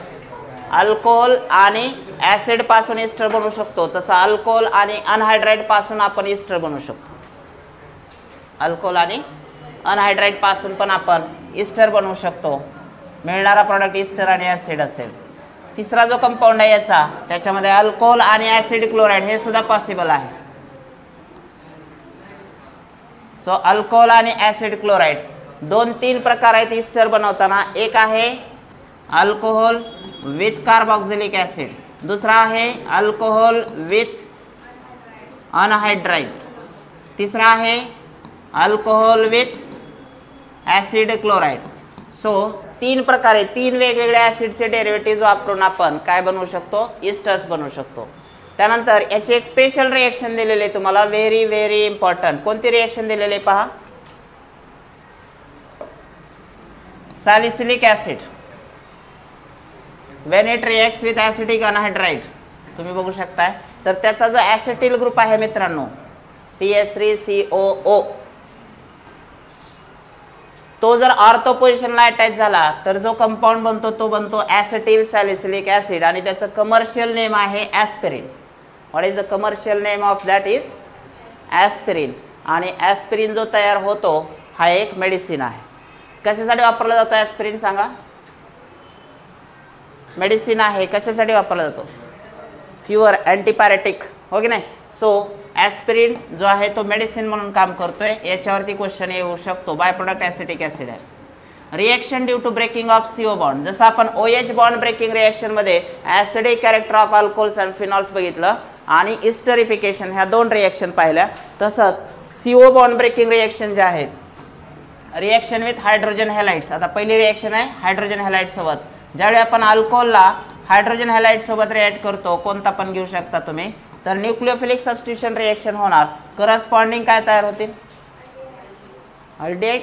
अल्कोहोल आणि ॲसिड पासून इस्टर बनवू शकतो तसं अल्कोहोल आणि अनहायड्राइड पासून आपण इस्टर बनवू शकतो. अल्कोहोल आणि अनहायड्राइड पासून पण आपण इस्टर बनवू शकतो. मिळणारा प्रॉडक्ट इस्टर आणि ॲसिड असेल. तिसरा जो कंपाऊंड आहे याचा त्याच्यामध्ये अल्कोहोल आणि ॲसिड क्लोराईड हे सुद्धा पॉसिबल आहे. सो अल्कोहोल आणि ॲसिड क्लोराईड 2-3 प्रकार आहेत इस्टर बनवताना. एक आहे अल्कोहोल विथ कार्बॉक्सिलिक ॲसिड, दुसरा आहे अल्कोहोल विथ अनहायड्राइड, तिसरा आहे alcohol with acid chloride. So 3 प्रकारे 3 वेगवेगळ्या ॲसिडचे डेरिव्हेटिव्ह वापरून आपण काय बनवू शकतो इस्टर्स बनवू शकतो. त्यानंतर याची एक स्पेशल रिएक्शन दिलेली आहे तुम्हाला व्हेरी व्हेरी इम्पॉर्टंट. कोणती रिएक्शन दिलेली आहे पहा. Salicylic acid when it reacts with acidic anhydride तुम्ही बघू शकताय. तर त्याचा जो ॲसिटिल ग्रुप आहे मित्रांनो CH3COO तो जर ऑर्थो पोझिशनला अटॅच झाला तर जो कंपाऊंड बनतो तो बनतो ॲसिटिल सॅलिसिलिक ॲसिड आणि त्याचं कमर्शियल नेम आहे aspirin. What is the commercial name of that is aspirin. आणि ॲस्पिरिन जो तयार होतो हा एक मेडिसिन आहे. कशासाठी वापरला जातो ॲस्पिरिन सांगा. मेडिसिन आहे. कशासाठी वापरला जातो फ्युअर अँटीपॅरेटिक हो की नाही. सो ॲस्पिरिन जो आहे तो मेडिसिन म्हणून काम करतोय. याच्यावरती क्वेश्चन येऊ शकतो. बाय प्रोडक्ट ॲसिटिक ॲसिड आहे. Reaction due to breaking of CO bond. जसं आपण OH बॉन्ड ब्रेकिंग रिएक्शनमध्ये acidic character of alcohols and phenols बघितलं आणि इस्टरिफिकेशन ह्या 2 रिएक्शन पाहिल्या. तसंच CO बॉन्ड ब्रेकिंग रिएक्शन जे आहेत रिएक्शन विथ हायड्रोजन हॅलाइड्स. आता पहिली रिएक्शन आहे हायड्रोजन हॅलाइड सोबत. ज्यावेळी आपण अल्कोहोलला हायड्रोजन हॅलाइड सोबत रिॲक्ट करतो कोणता पण घेऊ शकता तुम्ही तर न्यूक्लियोफिलिक सबस्टिट्यूशन रिएक्शन होणार. करस्पॉन्डिंग काय तयार होतील अल्डिहाइड.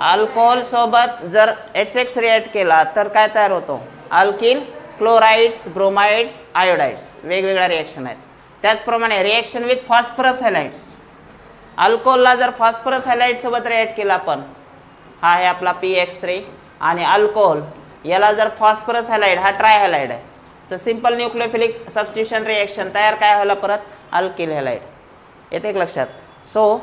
अल्कोहोल सोबत जर HX रिॲक्ट केला तर काय तयार होतो अल्किल क्लोराइड्स ब्रोमाइड्स आयोडाइड्स. वेगवेगळ्या रिएक्शन आहेत. त्याचप्रमाणे रिएक्शन विथ फॉस्फरस हॅलाइड्स अल्कोहोलला जर फॉस्फरस हॅलाइड सोबत रिएक्ट केला आपण, हा आहे आपला PX3 आणि अल्कोहोल, याला जर फॉस्फरस हॅलाइड, हा ट्राय हॅलाइड आहे, तर सिंपल न्यूक्लियोफिलिक सबस्टिट्यूशन रिएक्शन तयार काय व्हायला परत अल्किल हॅलाइड. येते एक लक्षात. So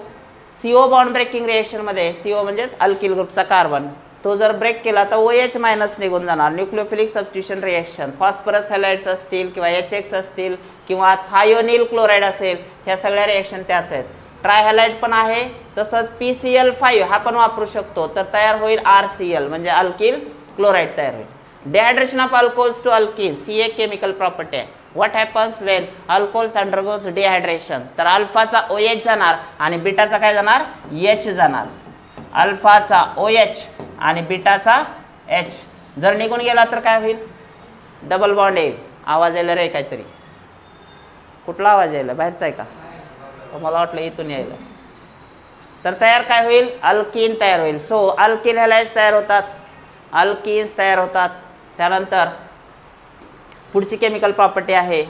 CO bond breaking reaction मध्ये CO म्हणजेच अल्किल ग्रुपचा कार्बन, तो जर ब्रेक केला तर OH मायनस निघून जाणार. Nucleophilic substitution reaction, phosphorus halides असतील किंवा HX असतील किंवा थायोनिल क्लोराईड असेल, ह्या सगळ्या रिएक्शन त्याच आहेत. ट्राय हॅलाइड पण आहे, तसंच PCl5 हा पण वापरू शकतो, तर तयार होईल RCl म्हणजे अल्किल क्लोराईड तयार होईल. Dehydration of alcohols to alkenes ही एक केमिकल प्रॉपर्टी आहे. What happens when alcohols undergoes dehydration, तर अल्फाचा OH जाणार आणि बीटाचा काय जाणार H जाणार. अल्फाचा OH आणि बीटाचा H जर निघून गेला तर काय होईल, डबल बॉन्ड येईल. आवाज यायला रे काहीतरी, कुठला आवाज यायला, बाहेरचा आहे का, मला वाटलं इथून यायला. तर तयार काय होईल, अल्कीन तयार होईल. सो अल्किल हॅलाइड्स तयार होतात, अल्किन्स तयार होतात. त्यानंतर पुढची केमिकल प्रॉपर्टी आहे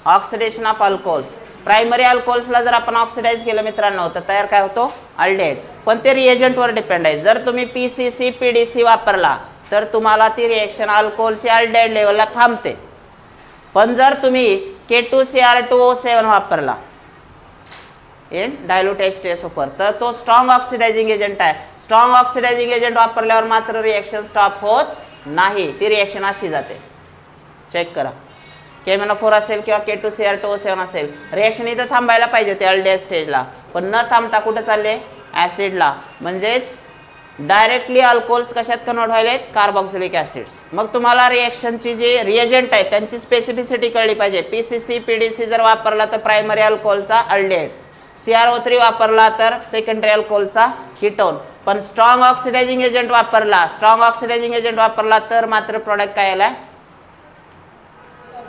ऑक्सिडेशन ऑफ अल्कोहोल्स. प्रायमरी अल्कोहोल्सला जर आपण ऑक्सिडाइज केलं मित्रांनो, तर तयार काय होतो अल्डेहाइड. पण ते रिएजंटवर डिपेंड आहे. जर तुम्ही PCC PDC वापरला तर तुम्हाला ती रिएक्शन अल्कोहोलची अल्डेहाइड लेवलला थांबते. पण जर तुम्ही K2Cr2O7 वापरला इन डायल्यूट H2SO4 तर तो स्ट्रॉंग ऑक्सिडायझिंग एजंट आहे. स्ट्रॉंग ऑक्सिडायझिंग एजंट वापरल्यावर मात्र रिएक्शन स्टॉप होत नाही, ती रिएक्शन अशी जाते. चेक करा, KMnO4 असेल किंवा K2Cr2O7 असेल, रिएक्शन इथं थांबायला पाहिजे ते अल्डेहाइड स्टेजला, पण न थांबता कुठं चालले ॲसिडला. म्हणजेच डायरेक्टली अल्कोहोल्स कशात कन्वर्ट व्हायलेत, कार्बोक्सिलिक ॲसिड्स. मग तुम्हाला रिएक्शनची जे रिएजंट आहे त्यांची स्पेसिफिसिटी कळली पाहिजे. PCC PDC जर वापरला तर प्रायमरी अल्कोहोलचा अल्डेहाइड, CrO3 वापरला तर सेकंडरी अल्कोहोलचा कीटोन. पण स्ट्रॉंग ऑक्सिडायझिंग एजंट वापरला तर मात्र प्रॉडक्ट काय आलाय,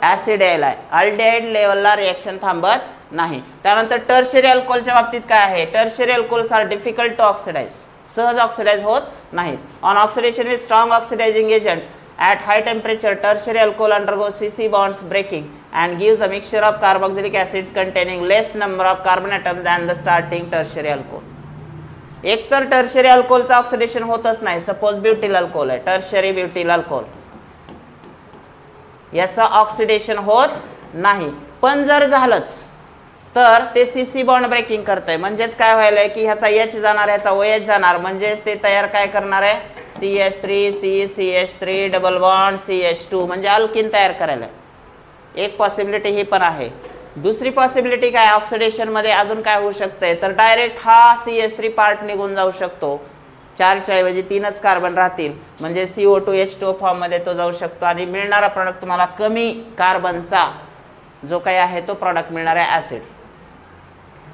ॲसिड यायलाय. अल्डेहाइड लेवलला रिएक्शन थांबत नाही. त्यानंतर टर्शियरी अल्कोहोलच्या बाबतीत काय आहे, tertiary alcohols are difficult to oxidise, सहज ऑक्सिडाइज होत नाहीत. On oxidation with strong oxidising agent at high temperature tertiary alcohol undergoes CC bonds breaking and gives a mixture of carboxylic acids containing less number of carbon atoms than the starting tertiary alcohol. एक तर tertiary अल्कोहोलचं oxidation होतच नाही. Suppose ब्युटिल alcohol आहे, tertiary ब्युटिल alcohol, याचं oxidation होत नाही. पण जर झालंच तर ते CC बॉन्ड ब्रेकिंग करतंय. म्हणजेच काय व्हायलंय की ह्याचा H जाणार, ह्याचा OH जाणार, म्हणजेच ते तयार काय करणार आहे, CH3 CH3 double bond CH2 म्हणजे अल्किन तयार करायला. एक पॉसिबिलिटी ही पण आहे. दुसरी पॉसिबिलिटी काय, ऑक्सिडेशन मध्ये अजून काय होऊ शकतंय, तर डायरेक्ट हा CH3 पार्ट निघून जाऊ शकतो. 4च्या ऐवजी 3च कार्बन राहतील, म्हणजे CO2H2O फॉर्म मध्ये तो जाऊ शकतो आणि मिळणारा प्रॉडक्ट तुम्हाला कमी कार्बनचा जो काही आहे तो प्रॉडक्ट मिळणार आहे ॲसिड.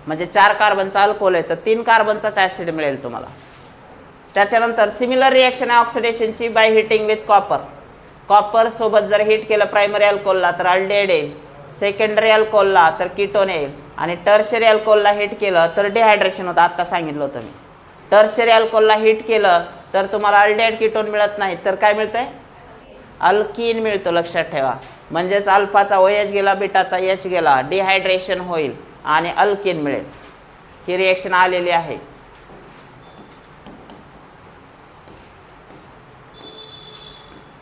म्हणजे 4 कार्बनचा अल्कोहोल आहे तर 3 कार्बनचाच ॲसिड मिळेल तुम्हाला. त्याच्यानंतर सिमिलर रिएक्शन आहे ऑक्सिडेशनची by heating with copper. Copper सोबत जर हिट केलं प्रायमरी अल्कोहोलला तर अल्डेहाइड येईल, सेकंडरी अल्कोहोलला तर कीटोन येईल, आणि टर्शियरी अल्कोहोलला हिट केलं तर डिहायड्रेशन होतं. आता सांगितलं होतं मी, टर्शियरी अल्कोहोलला हिट केलं तर तुम्हाला अल्डेहाइड कीटोन मिळत नाही, तर काय मिळतंय, अल्कीन मिळतो. लक्षात ठेवा. म्हणजेच अल्फाचा OH गेला, बीटाचा H गेला, डिहायड्रेशन होईल आणि अल्कीन मिळेल. ही रिएक्शन आलेली आहे.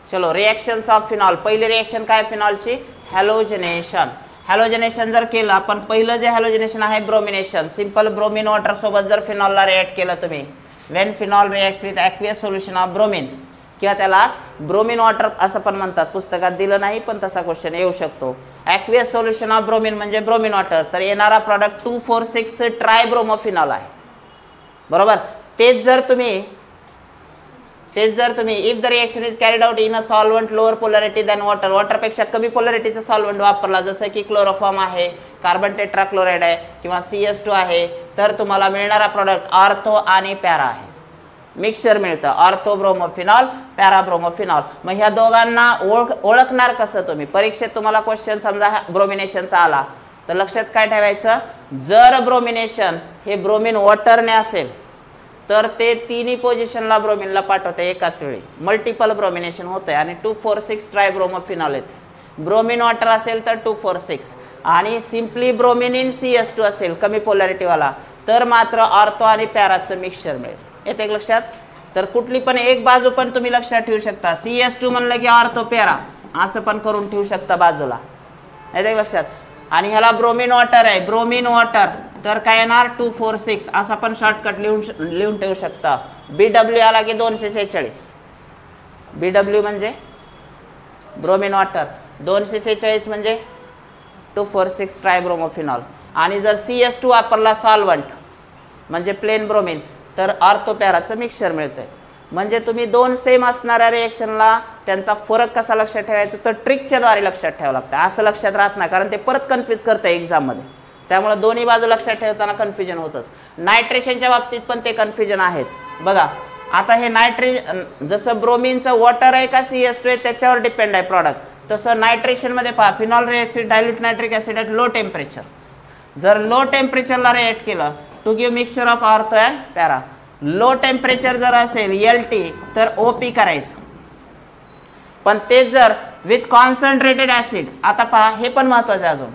चलो रिएक्शन्स ऑफ फिनॉल. पहिली रिएक्शन काय फिनॉलची, हॅलोजनेशन. हॅलोजनेशन जर केलं आपण, पहिलं जे हॅलोजनेशन आहे ब्रोमिनेशन. सिंपल ब्रोमिन वॉटर सोबत जर फिनॉलला रिएक्ट केलं तुम्ही, Wien phenol reacts with aqueous solution of bromine, किंवा त्यालाच ब्रोमिन वॉटर असं पण म्हणतात. पुस्तकात दिलं नाही पण तसा क्वेश्चन येऊ शकतो. ॲक्वियस सोल्युशन ऑफ ब्रोमिन म्हणजे ब्रोमिन वॉटर, तर येणारा प्रॉडक्ट 2,4,6 ट्रायब्रोमोफिनॉल आहे, बरोबर. तेच जर तुम्ही if the reaction is carried out in a solvent lower polarity than water, वॉटरपेक्षा कमी पोलॅरिटीचं सॉल्वंट वापरला, जसं की क्लोरोफॉर्म आहे, कार्बन टेट्राक्लोराइड आहे किंवा CS2 आहे, तर तुम्हाला मिळणारा प्रॉडक्ट ऑर्थो आणि पॅरा आहे. मिक्सचर मिळतं, ऑर्थोब्रोमोफिनॉल, पॅराब्रोमोफिनॉल. मग ह्या दोघांना ओळखणार कसं तुम्ही, परीक्षेत तुम्हाला क्वेश्चन समजा ब्रोमिनेशनचा आला तर लक्षात काय ठेवायचं, जर ब्रोमिनेशन हे ब्रोमिन वॉटरने असेल तर ते तिन्ही पोझिशनला ब्रोमिनला पाठवते एकाच वेळी. मल्टिपल ब्रोमिनेशन होतंय आणि 2,4,6 ट्रायब्रोमोफिनॉल येते. ब्रोमिन वॉटर असेल तर 2,4,6, आणि सिम्पली ब्रोमिन इन CH2 असेल कमी पोलॅरिटीवाला तर मात्र ऑर्थो आणि पॅराचं मिक्सचर मिळेल. येते लक्षात. तर कुठली पण एक बाजू पण तुम्ही लक्षात ठेवू शकता. CH2 म्हणलं की ऑर्थो पॅरा असं पण करून ठेवू शकता बाजूला. येते लक्षात. आणि ह्याला ब्रोमिन वॉटर आहे, ब्रोमिन वॉटर तर काय येणार 246 असा पण शॉर्टकट लिहून ठेवू शकता. BW आला की 246. BW म्हणजे ब्रोमिन वॉटर, 246 म्हणजे 246 ट्रायब्रोमोफिनॉल. आणि जर CH2 वापरला सॉल्व्हंट म्हणजे प्लेन ब्रोमिन तर ऑर्थोपॅराचं मिक्सचर मिळतंय. म्हणजे तुम्ही दोन सेम असणाऱ्या रिएक्शनला त्यांचा फरक कसा लक्षात ठेवायचा तर ट्रिकच्या द्वारे लक्षात ठेवावं लागतं. असं लक्षात राहत नाही कारण ते परत कन्फ्यूज करतं एक्झाममध्ये. त्यामुळे दोन्ही बाजू लक्षात ठेवताना कन्फ्युजन होतंच. नायट्रेशनच्या बाबतीत पण ते कन्फ्युजन आहेच. बघा आता हे जसं ब्रोमिनचं वॉटर आहे का CH2 आहे त्याच्यावर डिपेंड आहे प्रॉडक्ट, तसं नायट्रेशनमध्ये पहा phenol reacts with dilute nitric acid at low temperature. जर लो टेम्परेचरला रिएक्ट केलं to give mixture of ortho and para. Low temperature जर असेल LT तर OP करायचं. पण तेच जर विथ कॉन्सन्ट्रेटेड ॲसिड, आता पहा हे पण महत्त्वाचं आहे अजून,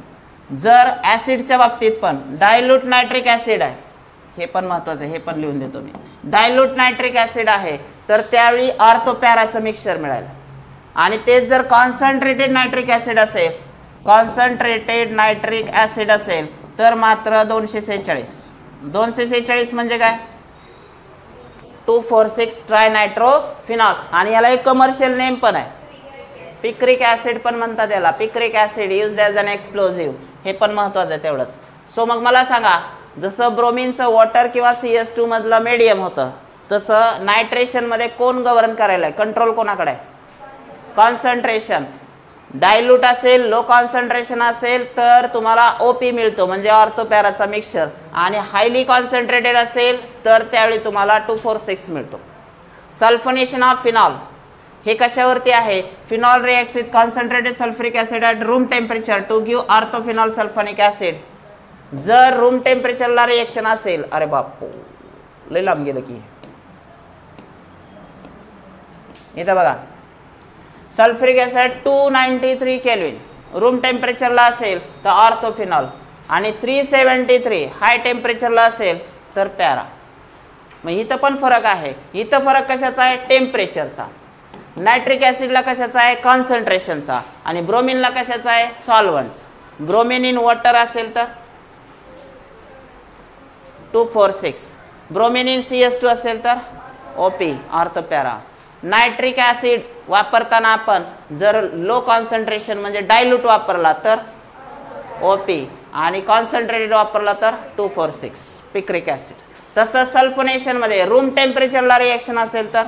जर ॲसिडच्या बाबतीत पण डायल्यूट नायट्रिक ॲसिड आहे, हे पण महत्त्वाचं आहे, हे पण लिहून देतो मी, डायल्यूट नायट्रिक ॲसिड आहे तर त्यावेळी ऑर्थोपॅराचं मिक्सचर मिळालं. आणि तेच जर कॉन्सन्ट्रेटेड नायट्रिक ॲसिड असेल, कॉन्सन्ट्रेटेड नायट्रिक ॲसिड असेल तर मात्र 246. 246 म्हणजे काय 246 ट्रायनायट्रोफिनॉल. आणि याला एक कमर्शियल नेम पण आहे, पिक्रिक ॲसिड पण म्हणतात याला, picric acid used as an explosive. हे पण महत्त्वाचं आहे तेवढंच. सो मग मला सांगा जसं ब्रोमिनचं वॉटर किंवा CH2 मधलं मीडियम होतं तसं नायट्रेशनमध्ये कोण गव्हर्न करायला आहे, कंट्रोल कोणाकडे आहे, कॉन्सन्ट्रेशन. डायल्यूट असेल लो कॉन्सन्ट्रेशन असेल तर तुम्हाला OP मिळतो म्हणजे ऑर्थोपॅराचा मिक्सचर. आणि हायली कॉन्सन्ट्रेटेड असेल तर त्यावेळी तुम्हाला 246 मिळतो. सल्फोनेशन ऑफ फिनॉल हे कशावरती आहे, phenol reacts with concentrated sulphuric acid at room temperature to give orthophenol sulphonic acid. जर रूम टेम्परेचरला रिएक्शन असेल, अरे बापू लय लांब गेलं की, इथं बघा सल्फ्युरिक ॲसिड 293 केल्विन रूम टेम्परेचरला असेल तर ऑर्थोफिनॉल, आणि 373 हाय टेम्परेचरला असेल तर पॅरा. मग इथं पण फरक आहे. इथं फरक कशाचा आहे, टेम्परेचरचा. नायट्रिक ॲसिडला कशाचा आहे, कॉन्सन्ट्रेशनचा. आणि ब्रोमिनला कशाचा आहे, सॉल्व्हंटचा. ब्रोमिन इन वॉटर असेल तर 246, ब्रोमिन इन CH2 असेल तर OP ऑर्थोपॅरा. नायट्रिक ॲसिड वापरताना आपण जर लो कॉन्सन्ट्रेशन म्हणजे डायल्यूट वापरला तर OP आणि कॉन्सन्ट्रेटेड वापरला तर 246 पिक्रिक ॲसिड. तसं सल्फोनेशनमध्ये रूम टेम्परेचरला रिएक्शन असेल तर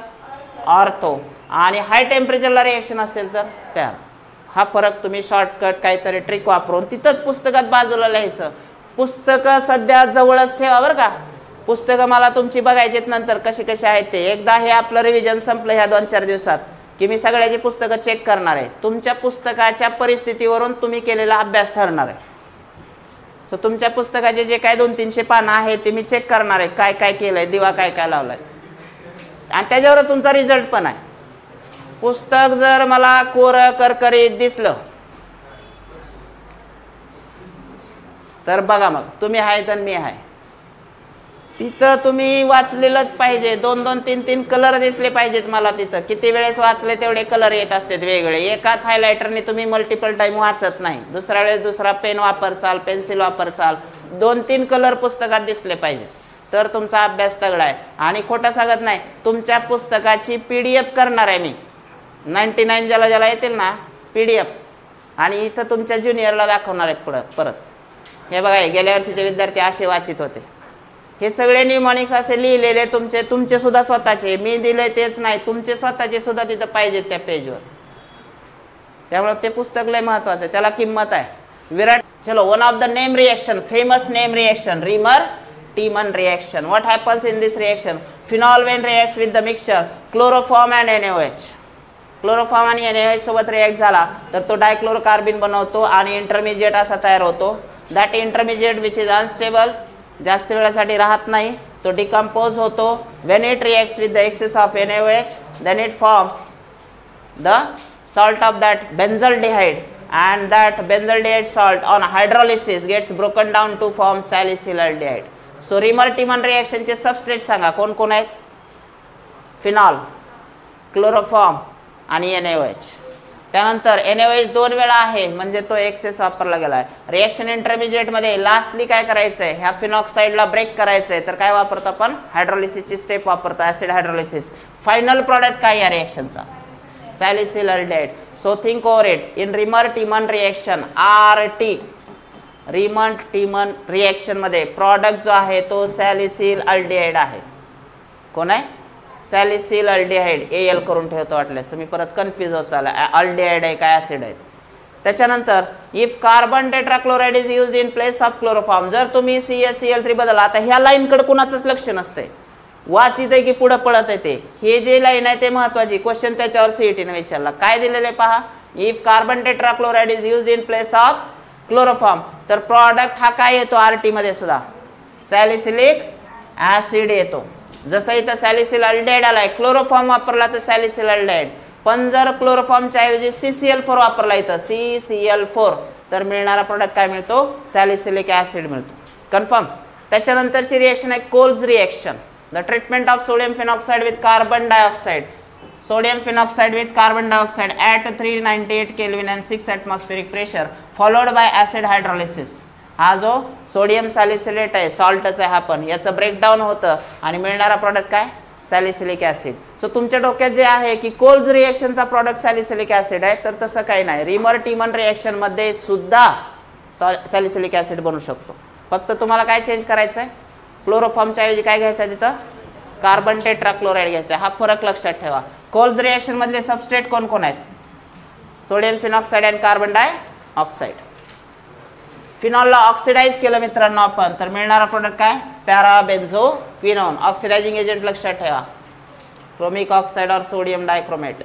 ऑर्थो आणि हाय टेम्परेचरला रिएक्शन असेल तर पॅरा. हा फरक तुम्ही शॉर्टकट काहीतरी ट्रिक वापरून तिथंच पुस्तकात बाजूला लिहायचं. पुस्तकं सध्या जवळच ठेवा बरं का. पुस्तकं मला तुमची बघायचीत नंतर कशी कशी आहेत ते. एकदा हे आपलं रिव्हिजन संपलं ह्या 2-4 दिवसात की मी सगळ्याची पुस्तकं चेक करणार आहे. तुमच्या पुस्तकाच्या परिस्थितीवरून तुम्ही केलेला अभ्यास ठरणार आहे. सो तुमच्या पुस्तकाचे जे काय 200-300 पानं आहेत ते मी चेक करणार आहे, काय काय केलं आहे, दिवा काय काय लावला आहे, आणि त्याच्यावर तुमचा रिझल्ट पण आहे. पुस्तक जर मला कोरं करकरीत दिसलं तर बघा मग तुम्ही आहे तर मी आहे. तिथं तुम्ही वाचलेलंच पाहिजे. 2-2, 3-3 कलर दिसले पाहिजेत मला तिथं. किती वेळेस वाचले तेवढे कलर येत असतात वेगळे. एकाच हायलायटरने तुम्ही मल्टिपल टाईम वाचत नाही. दुसऱ्या वेळेस दुसरा पेन वापरचाल, पेन्सिल वापरचाल. 2-3 कलर पुस्तकात दिसले पाहिजे तर तुमचा अभ्यास तगडा आहे. आणि खोटं सांगत नाही, तुमच्या पुस्तकाची PDF करणार आहे मी. 99 ज्याला येतील ना PDF, आणि इथं तुमच्या ज्युनियरला दाखवणार आहे परत. हे बघा गेल्या वर्षीचे विद्यार्थी असे वाचित होते. हे सगळे न्यूमॉनिक्स असे लिहिलेले तुमचे सुद्धा स्वतःचे. मी दिले तेच नाही, तुमचे स्वतःचे सुद्धा तिथं पाहिजेत त्या पेजवर. त्यामुळे ते पुस्तक लय महत्वाचं आहे, त्याला किंमत आहे. विराट चलो one of the name reaction, famous name reaction, Riemer-Tiemann reaction. What happens in this reaction? Phenol when reacts with the mixture chloroform and NaOH. Chloroform आणि NaOH सोबत रिएक्ट झाला तर तो डायक्लोरोकार्बिन बनवतो आणि इंटरमिजिएट असा तयार होतो. That intermediate which is unstable, जास्त वेळासाठी राहत नाही, तो डिकम्पोज होतो. When it reacts with the excess of NaOH then it forms the salt of that benzaldehyde and that benzaldehyde salt on hydrolysis gets broken down to form salicylaldehyde. So Remer-Tiemann reaction चे substrate सांगा कोण कोण आहेत? Phenol, chloroform आणि NaOH. त्यानंतर NaOH 2 वेळा आहे म्हणजे तो एक्सेस वापरला गेला आहे. रिएक्शन इंटरमिजिएट मध्ये लास्टली काय करायचं आहे? ह्या फिनॉक्साइडला ब्रेक करायचं आहे तर काय वापरतो आपण? हायड्रोलिसिसची स्टेप वापरतो, ऍसिड हायड्रोलिसिस. फायनल प्रॉडक्ट काय या रिएक्शनचा? Salicylaldehyde. So think over it. In Reimer Tiemann reaction RT, Reimer Tiemann reaction मध्ये प्रॉडक्ट जो आहे तो सॅलिसिलल्डेहाइड आहे. कोण आहे? सॅलिसिलल्डेहाइड. Al करून ठेवतो वाटल्यास, तुम्ही परत कन्फ्यूज होत चालला अल्डेहाइड आहे काय ऍसिड आहे. त्याच्यानंतर if carbon tetrachloride is used in place of chloroform, जर तुम्ही CaCl3 बदलला. आता ह्या लाईन कडे कुणाचंच लक्ष नसतंय, वाचित आहे की पुढे पळत आहे ते. हे जे लाईन आहे ते महत्वाची. क्वेश्चन त्याच्यावर CET ने विचारला. काय दिलेले पहा. If carbon tetrachloride is used in place of chloroform, तर प्रॉडक्ट हा काय येतो? RT मध्ये सुद्धा सॅलिसिलिक ऍसिड येतो. जसं इथं सॅलिसिलल्डेहाइड आलाय, क्लोरोफॉर्म वापरला तर सॅलिसिलल्डेहाइड. पण जर क्लोरोफॉर्मच्या ऐवजी CCl4 वापरला इथं CCl4 तर मिळणारा प्रोडक्ट काय मिळतो? सॅलिसिलिक ऍसिड मिळतो. कन्फर्म. त्याच्यानंतरची रिएक्शन आहे Kolbe's reaction. The treatment of sodium phenoxide with carbon dioxide. Sodium phenoxide with carbon dioxide at 398 Kelvin and 6 atmospheric pressure followed by acid hydrolysis. हा जो सोडियम सॅलिसिलेट आहे, सॉल्टच आहे हा, पण याचं ब्रेकडाऊन होतं आणि मिळणारा प्रॉडक्ट काय? Salicylic acid. सो तुमच्या डोक्यात जे आहे की कोल्ब्स रिएक्शनचा प्रॉडक्ट सॅलिसिलिक ऍसिड आहे, तर तसं काही नाही. रिमर-टिमन रिएक्शन मध्ये सुद्धा सॅलिसिलिक ऍसिड बनू शकतो. फक्त तुम्हाला काय चेंज करायचं आहे? क्लोरोफॉर्मच्या ऐवजी काय घ्यायचं आहे? तिथं कार्बन टेट्राक्लोराइड घ्यायचं आहे. हा फरक लक्षात ठेवा. कोल्ब्स रिएक्शन मधले सबस्ट्रेट कोण कोण आहेत? सोडियम फिनॉक्साइड आणि कार्बन डायऑक्साइड. फिनॉलला ऑक्सिडाइज केलं मित्रांनो आपण, तर मिळणारा प्रोडक्ट काय? पॅराबेन्झोक्विनोन. ऑक्सिडायझिंग एजंट लक्षात ठेवा, क्रोमिक ऑक्साइड और सोडियम डायक्रोमेट.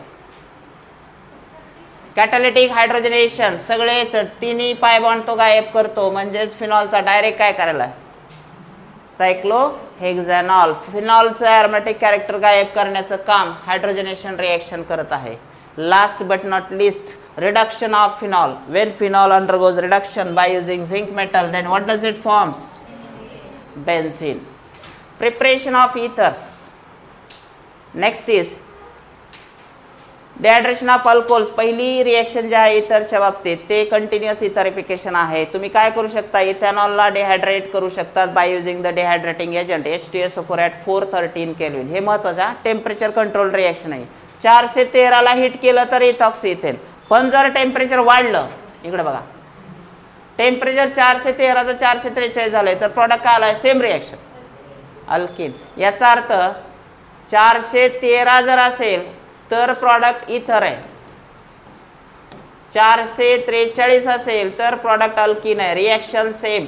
कॅटालिटिक हायड्रोजनेशन, सगळेच तिन्ही पाय बॉन्ड तो गायब करतो. म्हणजेच फिनॉलचा डायरेक्ट काय करायला? सायक्लोहेक्झॅनॉल. फिनॉलचं ॲरोमॅटिक कॅरेक्टर गायब करण्याचं काम हायड्रोजनेशन रिएक्शन करत आहे. Last but not least, reduction of phenol. When phenol undergoes reduction by using zinc metal, then what does it forms? Benzene. Preparation of ethers. Next is dehydration of alcohols. पहिली reaction जे आहे इथरच्या बाबतीत ते continuous इथरिफिकेशन आहे. तुम्ही काय करू शकता? इथेनॉलला डिहायड्रेट करू शकतात by using the डिहायड्रेटिंग agent H2SO4 at 413 Kelvin. हे महत्त्वाचं टेम्परेचर कंट्रोल रिएक्शन आहे. 413 ला हिट केलं तर इथॉक्सी इथेन. पण जर टेम्परेचर वाढलं, इकडे बघा, टेम्परेचर 413 चं 443 झालंय, तर प्रॉडक्ट काय आलाय? Same reaction, alkene. याचा अर्थ 413 जर असेल तर प्रॉडक्ट इथर आहे, 443 असेल तर प्रॉडक्ट अल्किन आहे. Reaction same.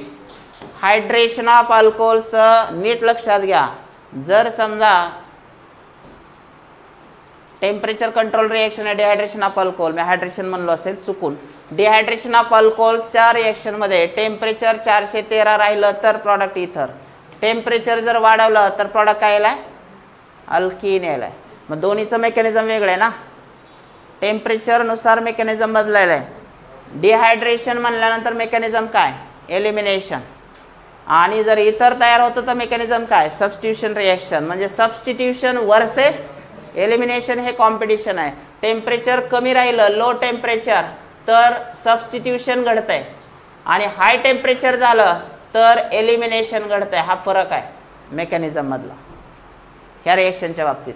Hydration of alcohols नीट लक्षात घ्या. जर समजा टेम्परेचर कंट्रोल रिएक्शन आहे डिहायड्रेशन ऑफ अल्कोहोल, मी हायड्रेशन म्हणलो असेल चुकून. डिहायड्रेशन ऑफ अल्कोहोल्सच्या रिएक्शन मध्ये टेम्परेचर 413 राहिलं तर प्रॉडक्ट इथर. टेम्परेचर जर वाढवलं तर प्रॉडक्ट काय यायलाय? अल्किन यायलाय. मग दोन्हीचं मेकॅनिझम वेगळं आहे ना, टेम्परेचर नुसार मेकॅनिझम बदलायला आहे. डिहायड्रेशन म्हणल्यानंतर मेकॅनिझम काय? एलिमिनेशन. आणि जर इतर तयार होतं तर मेकॅनिझम काय? Substitution reaction. म्हणजे सबस्टिट्यूशन वर्सेस एलिमिनेशन हे कॉम्पिटिशन आहे. टेम्परेचर कमी राहिलं, लो टेम्परेचर, तर सबस्टिट्यूशन घडतंय, आणि हाय टेम्परेचर झालं तर एलिमिनेशन घडतंय. हा फरक आहे मेकॅनिझम मधला ह्या रिएक्शनच्या बाबतीत.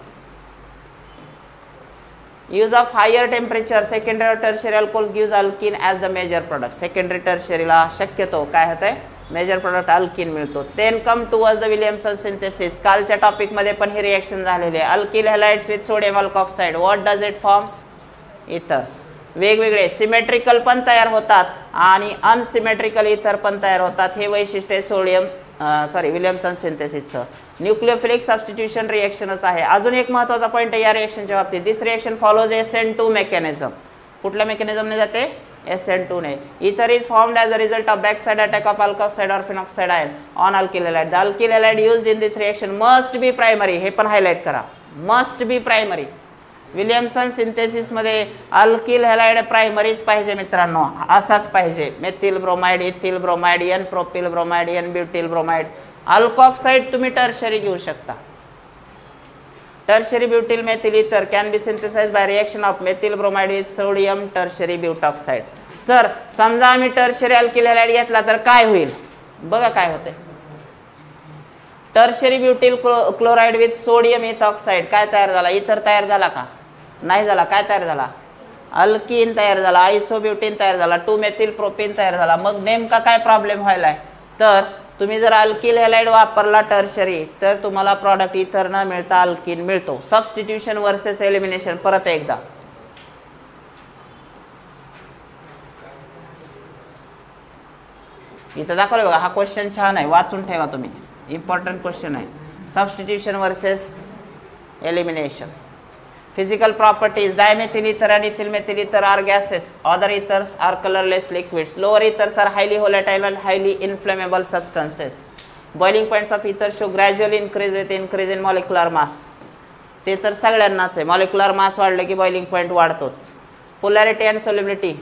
Use of higher temperature secondary और tertiary alcohols gives alkene as the major product. Secondary टर्शियरीला शक्यतो काय होतंय? मेजर प्रोडक्ट अल्किन मिळतो. Then come towards the Williamson synthesis. कालच्या टॉपिक मध्ये पण ही रिएक्शन झालेली आहे. Alkyl halides with sodium alkoxide. What does it forms? Ethers. वेगवेगळे सिमेट्रिकल पण तयार होतात आणि अनसिमेट्रिकल इथर पण तयार होतात. हे वैशिष्ट्य विलियमसन सिंथेसिसचं. न्यूक्लियोफिलिक सबस्टिट्यूशन रिएक्शनच आहे. अजून एक महत्त्वाचा पॉईंट आहे या रिएक्शनच्या बाबतीत. दिस रिएक्शन फॉलोज SN2 मेकॅनिझम. कुठल्या मेकॅनिझमने जाते? SN2 ने. Ether is formed as a result of backside attack of alkoxide or phenoxide ion on alkyl halide. The alkyl halide used in this reaction must be primary. हे पण highlight करा, must be primary. Williamson सिंथेसिसमध्ये alkyl halide प्रायमरीच पाहिजे मित्रांनो, असाच पाहिजे. Methyl bromide, ethyl bromide, n propyl bromide, n butyl bromide. Alkoxide तुम्ही टर्शरी घेऊ शकता. Tertiary butyl methyl ether can be synthesised by reaction of methyl bromide with sodium tertiary butoxide. Sir समजा आम्ही टर्शरी अल्किल हॅलाइड घेतला तर काय होईल बघा काय होते. Tertiary butyl chloride with sodium ethoxide काय तयार झाला, इथर तयार झाला का, नाही झाला. काय तयार झाला, अल्कीन तयार झाला, आयसोब्युटिन तयार झाला, 2 मेथिल प्रोपिन तयार झाला. मग नेमका काय प्रॉब्लेम व्हायलाय, तर तुम्ही जर अल्किल हॅलाइड वापरला टर्शरी तर तुम्हाला प्रॉडक्ट इथर न मिळता अल्कीन मिळतो. सबस्टिट्यूशन वर्सेस एलिमिनेशन परत एकदा. इथं दाखवलं बघा, हा क्वेश्चन छान आहे, वाचून ठेवा तुम्ही, इम्पॉर्टंट क्वेश्चन आहे. Substitution versus elimination. Physical properties: dimethyl ether and ethyl methyl ether are gases. Other ethers are colorless liquids. Lower ethers are highly volatile and highly inflammable substances. Boiling points of ether show gradually increase with increase in molecular mass. ते तर सगळ्यांनाच आहे, molecular mass वाढले की boiling point वाढतोच. Polarity and solubility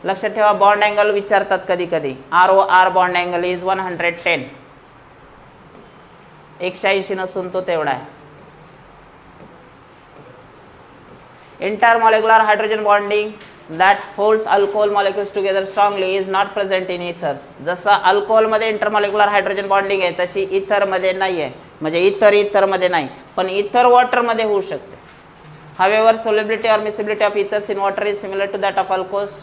लक्षात ठेवा. Bond angle विचारतात कधी कधी. ROR bond angle is 110. 180 नसून तो तेवढा आहे. Intermolecular hydrogen bonding that holds alcohol molecules together strongly is not present in ethers. जसा अल्कोहोल मध्ये इंटरमॉलिक्युलर हायड्रोजन बॉन्डिंग आहे तशी इथर मध्ये नाही आहे, म्हणजे इथर मध्ये नाही, पण इथर वॉटर मध्ये होऊ शकते. However, solubility or miscibility of ethers in water is similar to that of alcohols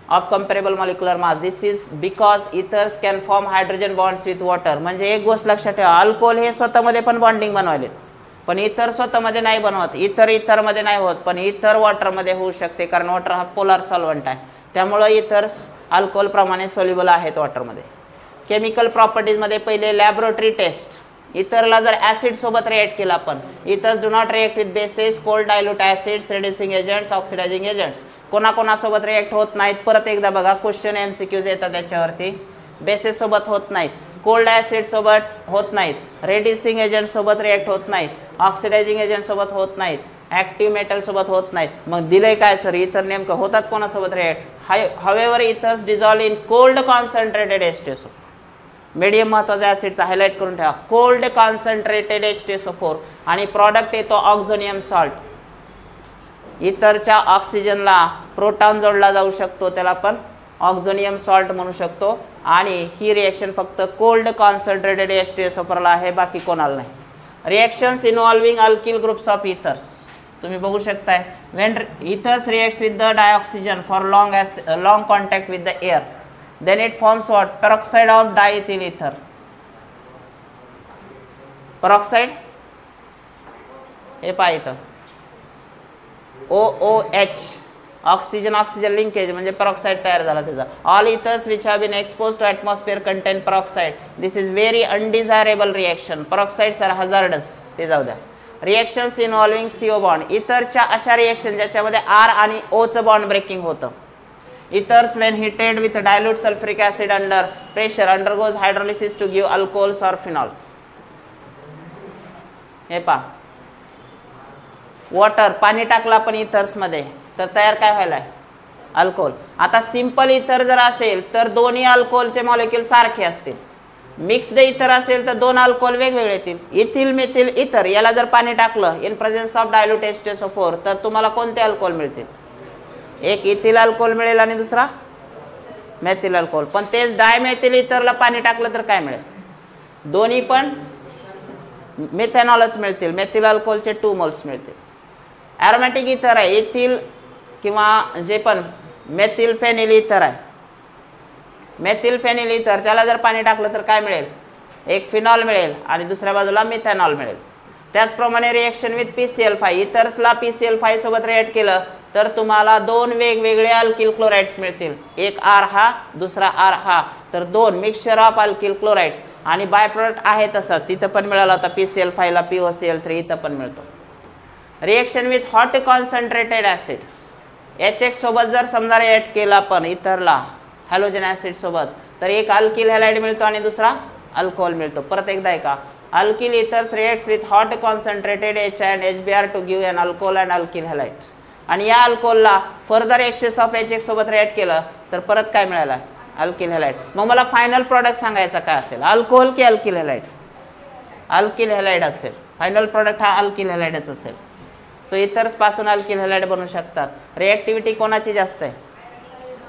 of comparable molecular mass. This is because ethers can form hydrogen bonds with water. म्हणजे एक गोष्ट लक्षात ठेवा, अल्कोहोल हे स्वतःमध्ये पण बॉन्डिंग बनवायले, पण इथर स्वतःमध्ये नाही बनवत. इथर मध्ये नाही होत, पण इथर वॉटरमध्ये होऊ शकते, कारण वॉटर हा पोलार सॉल्व्हंट आहे. त्यामुळे इथर्स अल्कोहोल प्रमाणे सोल्युबल आहेत वॉटरमध्ये. केमिकल प्रॉपर्टीजमध्ये पहिले लॅबोरेटरी टेस्ट. इथरला जर ॲसिड सोबत रिएक्ट केला, पण ethers do not react with bases, cold dilute acids, reducing agents, oxidising agents. कोणाकोणासोबत रिएक्ट होत नाहीत. परत एकदा बघा, क्वेश्चन MCQs येतात त्याच्यावरती. बेसेस सोबत होत नाहीत, कोल्ड ॲसिड सोबत होत नाहीत, रेड्युसिंग एजंट सोबत रिएक्ट होत नाहीत, ऑक्सिडायझिंग एजंट सोबत होत नाहीत, ॲक्टिव्ह मेटल सोबत होत नाहीत. मग दिलंय काय सर, इथर नेमकं होतात कोणासोबत react. However ethers dissolve in cold concentrated H2SO4. Medium महत्वाचा ॲसिडचा हायलाइट करून ठेवा, कोल्ड कॉन्सन्ट्रेटेड H2SO4. आणि प्रॉडक्ट येतो ऑक्झोनियम सॉल्ट. इथरच्या ऑक्सिजनला प्रोटॉन जोडला जाऊ शकतो, त्याला आपण ऑक्झोनियम सॉल्ट म्हणू शकतो. आणि ही रिएक्शन फक्त कोल्ड कॉन्सन्ट्रेटेड H2SO4 ला आहे, बाकी कोणाला नाही. Reactions involving alkyl groups of ethers तुम्ही बघू शकताय. When ethers reacts with the dioxygen for long contact with the air, then it forms what, peroxide of diethyl ether. Peroxide हे पहा इथं OOH, ऑक्सिजन ऑक्सिजन लिंकेज म्हणजे peroxide तयार झाला त्याचा. All ethers which have been expose to atmosphere contain peroxide. This is very अनडिझायरेबल reaction. Peroxides are hazardous, ते जाऊ द्या. Reactions involving CO bond. इथरच्या अशा रिएक्शन ज्याच्यामध्ये R आणि O चं बॉन्ड ब्रेकिंग होतं. Ethers when heated with dilute sulphuric acid under pressure undergoes hydrolysis to give alcohols or phenols. हे पहा, वॉटर पाणी टाकला पण इथर्स मध्ये तर तयार काय व्हायलाय, अल्कोहोल. आता सिंपल इथर जर असेल तर दोन्ही अल्कोहोलचे मॉलिक्यूल सारखे असतील. मिक्स्ड इथर असेल तर दोन अल्कोहोल वेगवेगळे येतील. इथिल मेथिल इथर याला जर पाणी टाकलं in presence of dilute H2SO4 तर तुम्हाला कोणते अल्कोहोल मिळतील, एक इथिल अल्कोहोल मिळेल आणि दुसरा मेथिल अल्कोहोल. पण तेच डायमेथिल इथरला पाणी टाकलं तर काय मिळेल, दोन्ही पण मिथेनॉलच मिळतील. मेथिल अल्कोहोलचे 2 मोल्स मिळतील. ॲरोमॅटिक इथर आहे इथिल किंवा जे पण मेथिल फेनिल इथर आहे, मेथिल फेनिल इथर त्याला जर पाणी टाकलं तर काय मिळेल, एक फिनॉल मिळेल आणि दुसऱ्या बाजूला मिथेनॉल मिळेल. त्याचप्रमाणे रिएक्शन विथ PCl5, इथर्सला PCl5 सोबत रिएक्ट केलं तर तुम्हाला 2 वेगवेगळे अल्किल क्लोराइड्स मिळतील. एक R हा, दुसरा R हा, तर 2 मिक्सचर ऑफ अल्किल क्लोराइड्स. आणि बाय प्रोडक्ट आहे तसाच तिथं पण मिळाला होता PCl5 ला POCl3 इथं पण मिळतो. Reaction with hot concentrated acid, HX सोबत जर समजा रिएक्ट केला पण इथरला हॅलोजन ॲसिड सोबत तर एक अल्किल हॅलाइड मिळतो आणि दुसरा अल्कोहोल मिळतो. परत एकदा ऐका, alkyl ethers reacts with hot concentrated H and HBr to give an alcohol and alkyl halide. आणि या अल्कोहोलला फर्दर एक्सेस ऑफ HX सोबत रिएक्ट केलं तर परत काय मिळालं, अल्किल हॅलाइड. मग मला फायनल प्रॉडक्ट सांगायचा काय असेल, अल्कोहोल की अल्किल हॅलाइड? अल्किल हॅलाइड असेल. फायनल प्रॉडक्ट हा अल्किल हॅलाइडच असेल. सो इथर्स पासून अल्किल हॅलाइड बनू शकतात. रिएक्टिव्हिटी कोणाची जास्त आहे?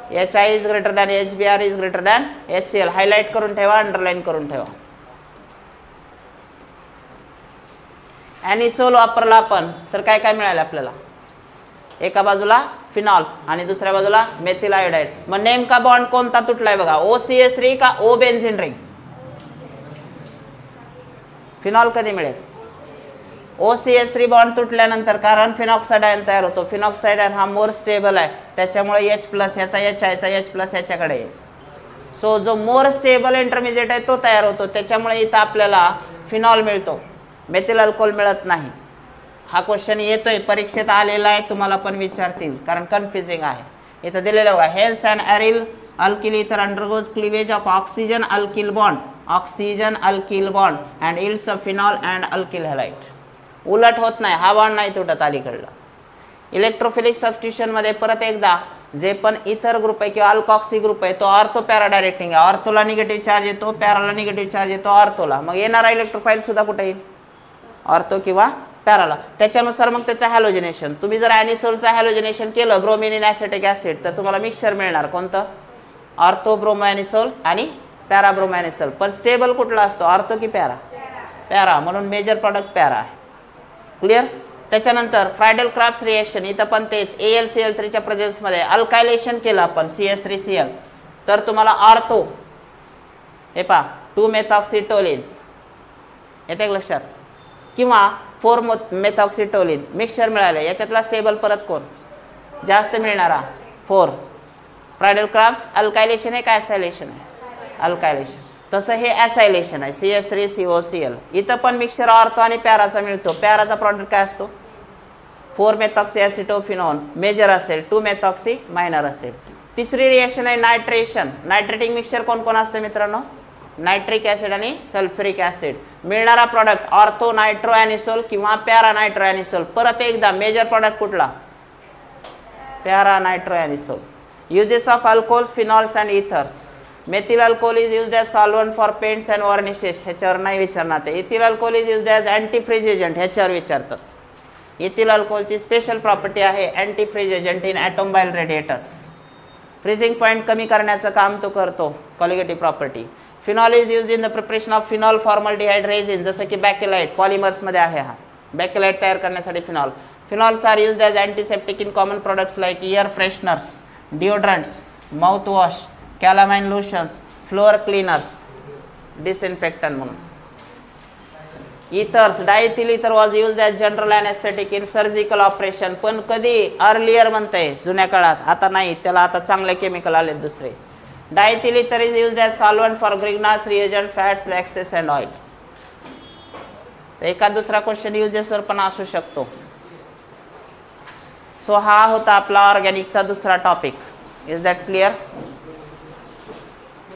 HI is greater than HBr is greater than HCl. Highlight करून ठेवा, अंडरलाईन करून ठेवा. ॲनिसोल वापरला आपण तर काय काय मिळालं आपल्याला, एका बाजूला फिनॉल आणि दुसऱ्या बाजूला मेथिल आयोडाईड. मग नेमका बॉन्ड कोणता तुटलाय बघा, OCH3 का O बेन्झीन रिंग? फिनॉल कधी मिळेल? OCH3 बॉन्ड तुटल्यानंतर, कारण फिनॉक्साइड आयन तयार होतो. फिनॉक्साइड आयन हा मोर स्टेबल आहे, त्याच्यामुळे H+ ह्याचा H ह्याच्याकडे आहे. सो जो मोर स्टेबल इंटरमिजिएट आहे तो तयार होतो, त्याच्यामुळे इथं आपल्याला फिनॉल मिळतो, मेथिल अल्कोहोल मिळत नाही. हा क्वेश्चन येतोय, परीक्षेत आलेला आहे, तुम्हाला पण विचारतील कारण कन्फ्युजिंग आहे. इथं दिलेलं बघा, हेन्स अँड एरिल अल्किल इथर undergoes cleavage of oxygen alkyl bond and yields of phenol and alkyl halide. उलट होत नाही, हा बॉन्ड नाही तुटत अलीकडला. इलेक्ट्रोफिलिक सबस्टिट्यूशन मध्ये परत एकदा जे पण इथर ग्रुप आहे किंवा अल्कॉक्सी ग्रुप आहे तो ऑर्थो पॅरा डायरेक्टिंग आहे. ऑर्थोला निगेटिव्ह चार्ज येतो, पॅराला निगेटिव्ह चार्ज येतो ऑर्थोला. मग येणारा इलेक्ट्रोफाईल सुद्धा कुठे येईल, ऑर्थो किंवा पॅराला. त्याच्यानुसार मग त्याचं हॅलोजिनेशन, तुम्ही जर ॲनिसोलचं हॅलोजिनेशन केलं ब्रोमिन इन ॲसिटिक ॲसिड तर तुम्हाला मिक्सचर मिळणार कोणतं, ऑर्थो ब्रोमो ॲनिसोल आणि पॅरा ब्रोमो ॲनिसोल. पण स्टेबल कुठला असतो, ऑर्थो की पॅरा? पॅरा, म्हणून मेजर प्रॉडक्ट पॅरा आहे. क्लिअर. त्याच्यानंतर फ्रायडल क्राफ्ट्स रिएक्शन, इथं पण तेच AlCl3च्या प्रेझेन्समध्ये अल्कायलेशन केलं आपण CH3Cl तर तुम्हाला ऑर्थो, हे पहा 2-मेथॉक्सिटोलिन येते लक्षात, किंवा 4-मेथॉक्सिटोलिन मिक्सचर मिळाले. याच्यातला स्टेबल परत कोण जास्त मिळणारा, 4. फ्रायडल क्राफ्ट्स अल्कायलेशन आहे का ॲसायलेशन आहे? अल्कायलेशन. तसं हे ॲसायलेशन आहे, CH3COCl. इथं पण मिक्सचर ऑर्थो आणि पॅराचा मिळतो. पॅराचा प्रॉडक्ट काय असतो, 4-मेथॉक्सी ॲसिटोफिनॉन मेजर असेल, 2-मेथॉक्सी मायनर असेल. तिसरी रिएक्शन आहे नायट्रेशन. नायट्रेटिंग मिक्सचर कोण कोण असतं मित्रांनो, नायट्रिक ॲसिड आणि सल्फ्युरिक ॲसिड. मिळणारा प्रॉडक्ट ऑर्थो नायट्रो ॲनिसोल किंवा पॅरा नायट्रो ॲनिसोल. परत एकदा मेजर प्रॉडक्ट कुठला, para nitro anisole. Uses of alcohols, phenols and ethers. Methyl alcohol is used as solvent for paints and varnishes, ह्याच्यावर नाही विचारणार ते. Ethyl alcohol is used as antifreeze agent, ह्याच्यावर विचारतात. Ethyl अल्कोहोलची स्पेशल प्रॉपर्टी आहे antifreeze agent in automobile radiators. Freezing point कमी करण्याचं काम तो करतो, colligative property. Phenol is used in the preparation of phenol formaldehyde resin, जसं की बॅकेलाइट पॉलिमर्समध्ये आहे. हा बॅकेलाइट तयार करण्यासाठी phenol. Phenols are used as antiseptic in common products like ear fresheners, deodorants, mouthwash, calamine lotions, floor cleaners, disinfectant म्हणून. Ethers, diethyl ether was used as general anaesthetic in surgical operation. पण कधी, earlier म्हणते जुन्या काळात, आता नाही, त्याला आता चांगले केमिकल आले दुसरे. Diethyl ether is used as solvent for Grignard's reagent, fats, waxes and oil. एका दुसरा क्वेश्चन युजेसवर पण असू शकतो. सो हा होता आपला ऑर्गॅनिकचा दुसरा टॉपिक. Is that clear?